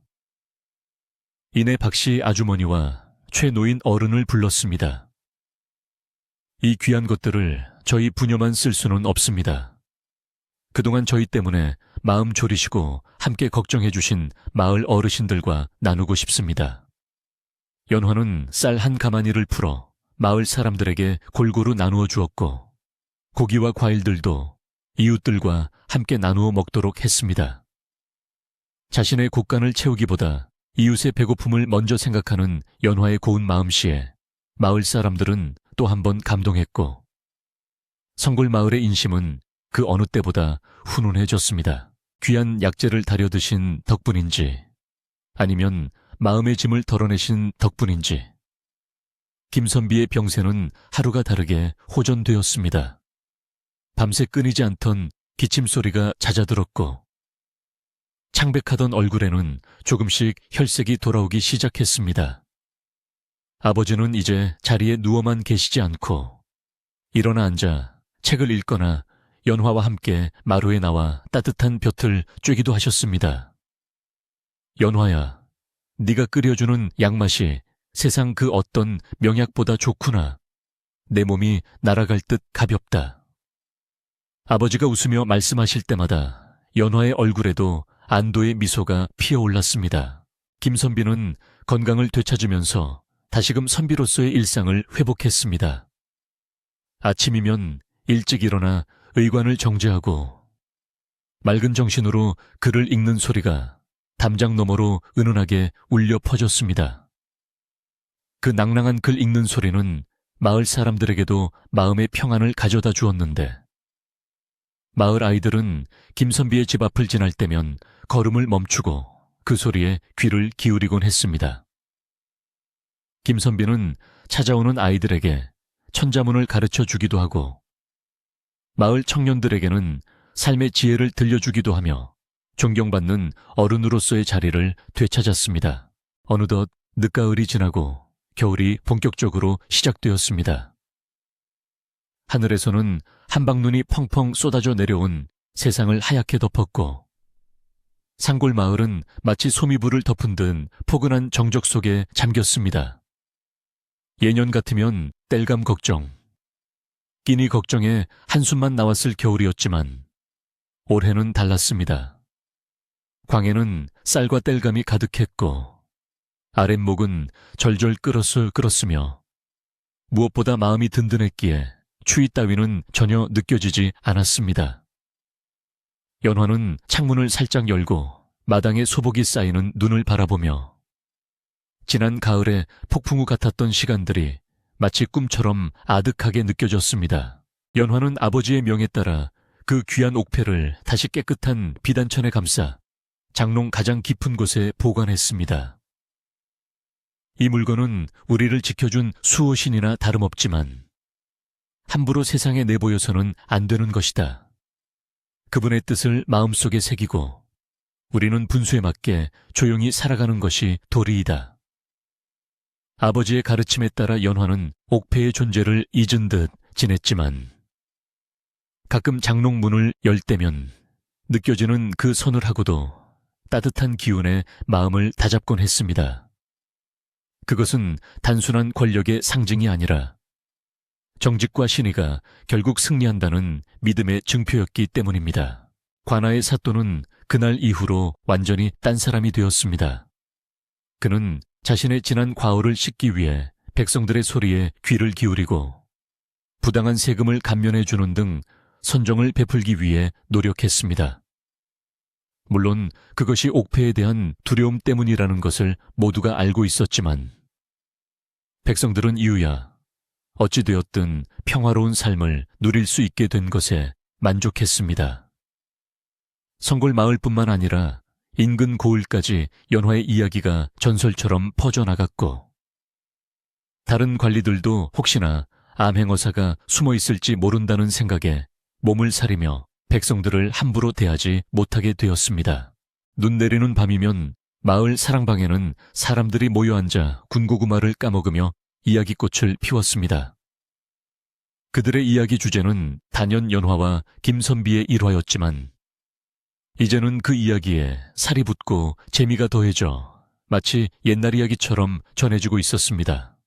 이내 박씨 아주머니와 최 노인 어른을 불렀습니다. 이 귀한 것들을 저희 부녀만 쓸 수는 없습니다. 그동안 저희 때문에 마음 졸이시고 함께 걱정해 주신 마을 어르신들과 나누고 싶습니다. 연화는 쌀 한 가마니를 풀어 마을 사람들에게 골고루 나누어 주었고 고기와 과일들도 이웃들과 함께 나누어 먹도록 했습니다. 자신의 곳간을 채우기보다 이웃의 배고픔을 먼저 생각하는 연화의 고운 마음씨에 마을 사람들은 또 한 번 감동했고 성골 마을의 인심은 그 어느 때보다 훈훈해졌습니다. 귀한 약재를 다려 드신 덕분인지 아니면 마음의 짐을 덜어내신 덕분인지 김선비의 병세는 하루가 다르게 호전되었습니다. 밤새 끊이지 않던 기침 소리가 잦아들었고 창백하던 얼굴에는 조금씩 혈색이 돌아오기 시작했습니다. 아버지는 이제 자리에 누워만 계시지 않고 일어나 앉아 책을 읽거나 연화와 함께 마루에 나와 따뜻한 볕을 쬐기도 하셨습니다. 연화야, 네가 끓여주는 약맛이 세상 그 어떤 명약보다 좋구나. 내 몸이 날아갈 듯 가볍다. 아버지가 웃으며 말씀하실 때마다 연화의 얼굴에도 안도의 미소가 피어올랐습니다. 김선비는 건강을 되찾으면서 다시금 선비로서의 일상을 회복했습니다. 아침이면 일찍 일어나 의관을 정제하고 맑은 정신으로 글을 읽는 소리가 담장 너머로 은은하게 울려 퍼졌습니다. 그 낭랑한 글 읽는 소리는 마을 사람들에게도 마음의 평안을 가져다 주었는데 마을 아이들은 김선비의 집 앞을 지날 때면 걸음을 멈추고 그 소리에 귀를 기울이곤 했습니다. 김선비는 찾아오는 아이들에게 천자문을 가르쳐 주기도 하고 마을 청년들에게는 삶의 지혜를 들려주기도 하며 존경받는 어른으로서의 자리를 되찾았습니다. 어느덧 늦가을이 지나고 겨울이 본격적으로 시작되었습니다. 하늘에서는 한방눈이 펑펑 쏟아져 내려온 세상을 하얗게 덮었고 산골 마을은 마치 소미불을 덮은 듯 포근한 정적 속에 잠겼습니다. 예년 같으면 땔감 걱정, 끼니 걱정에 한숨만 나왔을 겨울이었지만 올해는 달랐습니다. 광에는 쌀과 땔감이 가득했고 아랫목은 절절 끓었으며 무엇보다 마음이 든든했기에 추위 따위는 전혀 느껴지지 않았습니다. 연화는 창문을 살짝 열고 마당에 소복이 쌓이는 눈을 바라보며 지난 가을에 폭풍우 같았던 시간들이 마치 꿈처럼 아득하게 느껴졌습니다. 연화는 아버지의 명에 따라 그 귀한 옥패를 다시 깨끗한 비단천에 감싸 장롱 가장 깊은 곳에 보관했습니다. 이 물건은 우리를 지켜준 수호신이나 다름없지만 함부로 세상에 내보여서는 안 되는 것이다. 그분의 뜻을 마음속에 새기고 우리는 분수에 맞게 조용히 살아가는 것이 도리이다. 아버지의 가르침에 따라 연화는 옥패의 존재를 잊은 듯 지냈지만 가끔 장롱 문을 열 때면 느껴지는 그 서늘하고도 따뜻한 기운에 마음을 다잡곤 했습니다. 그것은 단순한 권력의 상징이 아니라 정직과 신의가 결국 승리한다는 믿음의 증표였기 때문입니다. 관아의 사또는 그날 이후로 완전히 딴 사람이 되었습니다. 그는 자신의 지난 과오를 씻기 위해 백성들의 소리에 귀를 기울이고 부당한 세금을 감면해주는 등 선정을 베풀기 위해 노력했습니다. 물론 그것이 옥패에 대한 두려움 때문이라는 것을 모두가 알고 있었지만 백성들은 이유야 어찌되었든 평화로운 삶을 누릴 수 있게 된 것에 만족했습니다. 성골 마을뿐만 아니라 인근 고을까지 연화의 이야기가 전설처럼 퍼져나갔고 다른 관리들도 혹시나 암행어사가 숨어 있을지 모른다는 생각에 몸을 사리며 백성들을 함부로 대하지 못하게 되었습니다. 눈 내리는 밤이면 마을 사랑방에는 사람들이 모여 앉아 군고구마를 까먹으며 이야기꽃을 피웠습니다. 그들의 이야기 주제는 단연 연화와 김선비의 일화였지만 이제는 그 이야기에 살이 붙고 재미가 더해져 마치 옛날 이야기처럼 전해지고 있었습니다.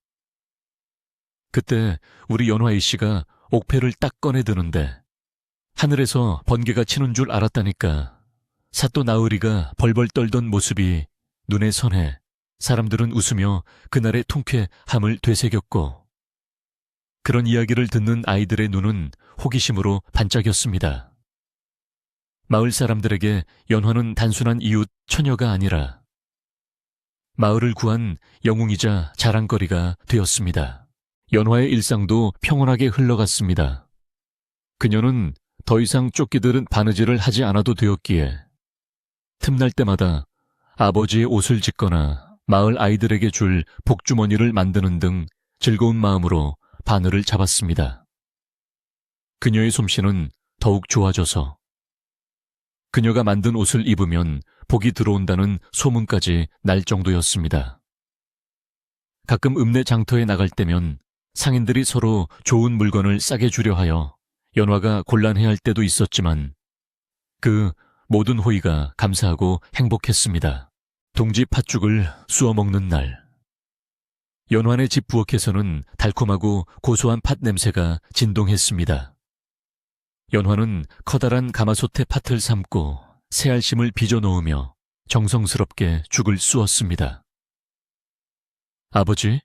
그때 우리 연화이 씨가 옥패를 딱 꺼내드는데 하늘에서 번개가 치는 줄 알았다니까. 사또 나으리가 벌벌 떨던 모습이 눈에 선해 사람들은 웃으며 그날의 통쾌함을 되새겼고 그런 이야기를 듣는 아이들의 눈은 호기심으로 반짝였습니다. 마을 사람들에게 연화는 단순한 이웃 처녀가 아니라 마을을 구한 영웅이자 자랑거리가 되었습니다. 연화의 일상도 평온하게 흘러갔습니다. 그녀는 더 이상 쫓기들은 바느질을 하지 않아도 되었기에 틈날 때마다 아버지의 옷을 짓거나 마을 아이들에게 줄 복주머니를 만드는 등 즐거운 마음으로 바늘을 잡았습니다. 그녀의 솜씨는 더욱 좋아져서 그녀가 만든 옷을 입으면 복이 들어온다는 소문까지 날 정도였습니다. 가끔 읍내 장터에 나갈 때면 상인들이 서로 좋은 물건을 싸게 주려 하여 연화가 곤란해할 때도 있었지만 그 모든 호의가 감사하고 행복했습니다. 동지 팥죽을 쑤어 먹는 날, 연화네 집 부엌에서는 달콤하고 고소한 팥 냄새가 진동했습니다. 연화는 커다란 가마솥에 팥을 삶고 새알심을 빚어 넣으며 정성스럽게 죽을 쑤었습니다. 아버지,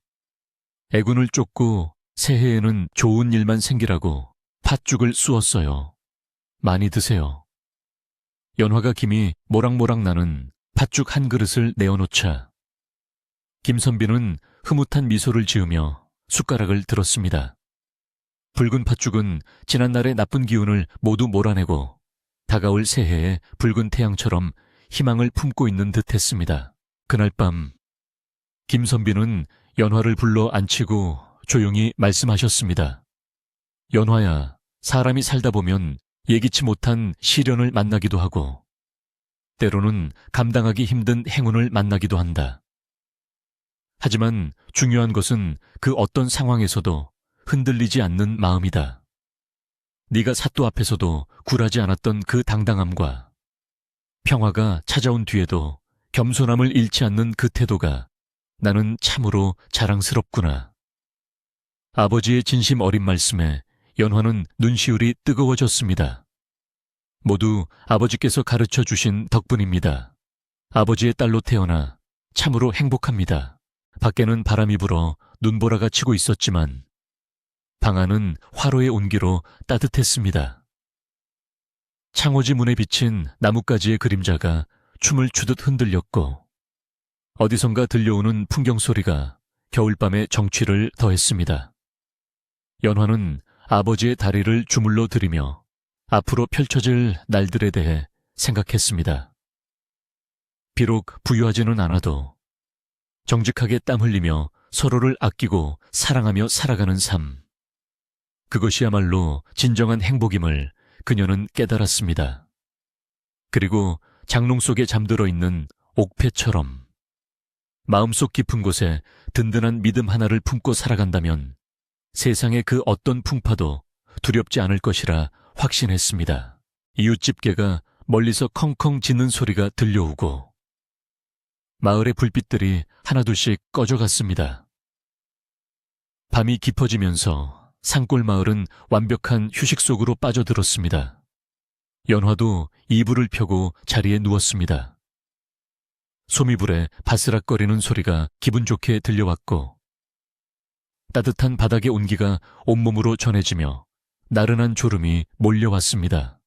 애군을 쫓고 새해에는 좋은 일만 생기라고 팥죽을 쑤었어요. 많이 드세요. 연화가 김이 모락모락 나는 팥죽 한 그릇을 내어놓자 김선비는 흐뭇한 미소를 지으며 숟가락을 들었습니다. 붉은 팥죽은 지난날의 나쁜 기운을 모두 몰아내고 다가올 새해에 붉은 태양처럼 희망을 품고 있는 듯 했습니다. 그날 밤 김선비는 연화를 불러 앉히고 조용히 말씀하셨습니다. 연화야, 사람이 살다 보면 예기치 못한 시련을 만나기도 하고 때로는 감당하기 힘든 행운을 만나기도 한다. 하지만 중요한 것은 그 어떤 상황에서도 흔들리지 않는 마음이다. 네가 사또 앞에서도 굴하지 않았던 그 당당함과 평화가 찾아온 뒤에도 겸손함을 잃지 않는 그 태도가 나는 참으로 자랑스럽구나. 아버지의 진심 어린 말씀에 연화는 눈시울이 뜨거워졌습니다. 모두 아버지께서 가르쳐 주신 덕분입니다. 아버지의 딸로 태어나 참으로 행복합니다. 밖에는 바람이 불어 눈보라가 치고 있었지만 방 안은 화로의 온기로 따뜻했습니다. 창호지 문에 비친 나뭇가지의 그림자가 춤을 추듯 흔들렸고 어디선가 들려오는 풍경 소리가 겨울밤의 정취를 더했습니다. 연화는 아버지의 다리를 주물러 들이며 앞으로 펼쳐질 날들에 대해 생각했습니다. 비록 부유하지는 않아도 정직하게 땀 흘리며 서로를 아끼고 사랑하며 살아가는 삶, 그것이야말로 진정한 행복임을 그녀는 깨달았습니다. 그리고 장롱 속에 잠들어 있는 옥패처럼 마음속 깊은 곳에 든든한 믿음 하나를 품고 살아간다면 세상의 그 어떤 풍파도 두렵지 않을 것이라 확신했습니다. 이웃집 개가 멀리서 컹컹 짖는 소리가 들려오고 마을의 불빛들이 하나둘씩 꺼져갔습니다. 밤이 깊어지면서 산골 마을은 완벽한 휴식 속으로 빠져들었습니다. 연화도 이불을 펴고 자리에 누웠습니다. 소미불에 바스락거리는 소리가 기분 좋게 들려왔고 따뜻한 바닥의 온기가 온몸으로 전해지며 나른한 졸음이 몰려왔습니다.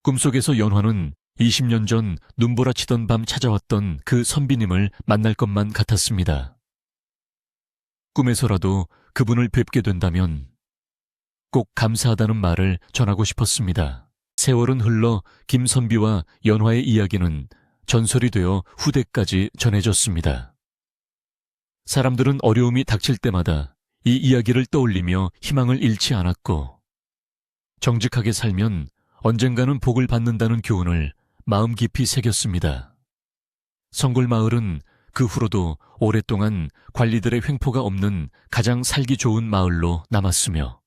꿈속에서 연화는 20년 전 눈보라치던 밤 찾아왔던 그 선비님을 만날 것만 같았습니다. 꿈에서라도 그분을 뵙게 된다면 꼭 감사하다는 말을 전하고 싶었습니다. 세월은 흘러 김선비와 연화의 이야기는 전설이 되어 후대까지 전해졌습니다. 사람들은 어려움이 닥칠 때마다 이 이야기를 떠올리며 희망을 잃지 않았고 정직하게 살면 언젠가는 복을 받는다는 교훈을 마음 깊이 새겼습니다. 성골마을은 그 후로도 오랫동안 관리들의 횡포가 없는 가장 살기 좋은 마을로 남았으며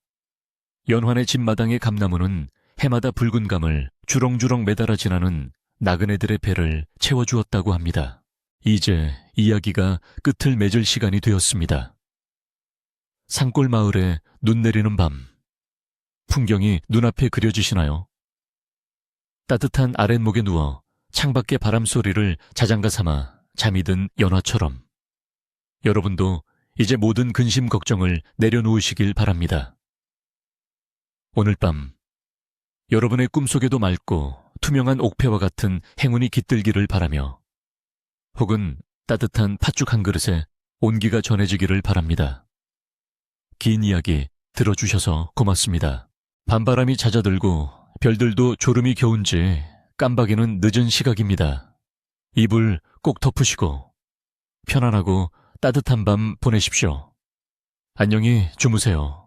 연환의 집마당의 감나무는 해마다 붉은 감을 주렁주렁 매달아 지나는 나그네들의 배를 채워주었다고 합니다. 이제 이야기가 끝을 맺을 시간이 되었습니다. 산골 마을에 눈 내리는 밤, 풍경이 눈앞에 그려지시나요? 따뜻한 아랫목에 누워 창밖의 바람 소리를 자장가 삼아 잠이 든 연화처럼 여러분도 이제 모든 근심 걱정을 내려놓으시길 바랍니다. 오늘 밤 여러분의 꿈속에도 맑고 투명한 옥패와 같은 행운이 깃들기를 바라며 혹은 따뜻한 팥죽 한 그릇에 온기가 전해지기를 바랍니다. 긴 이야기 들어주셔서 고맙습니다. 밤바람이 잦아들고 별들도 졸음이 겨운지 깜박이는 늦은 시각입니다. 이불 꼭 덮으시고 편안하고 따뜻한 밤 보내십시오. 안녕히 주무세요.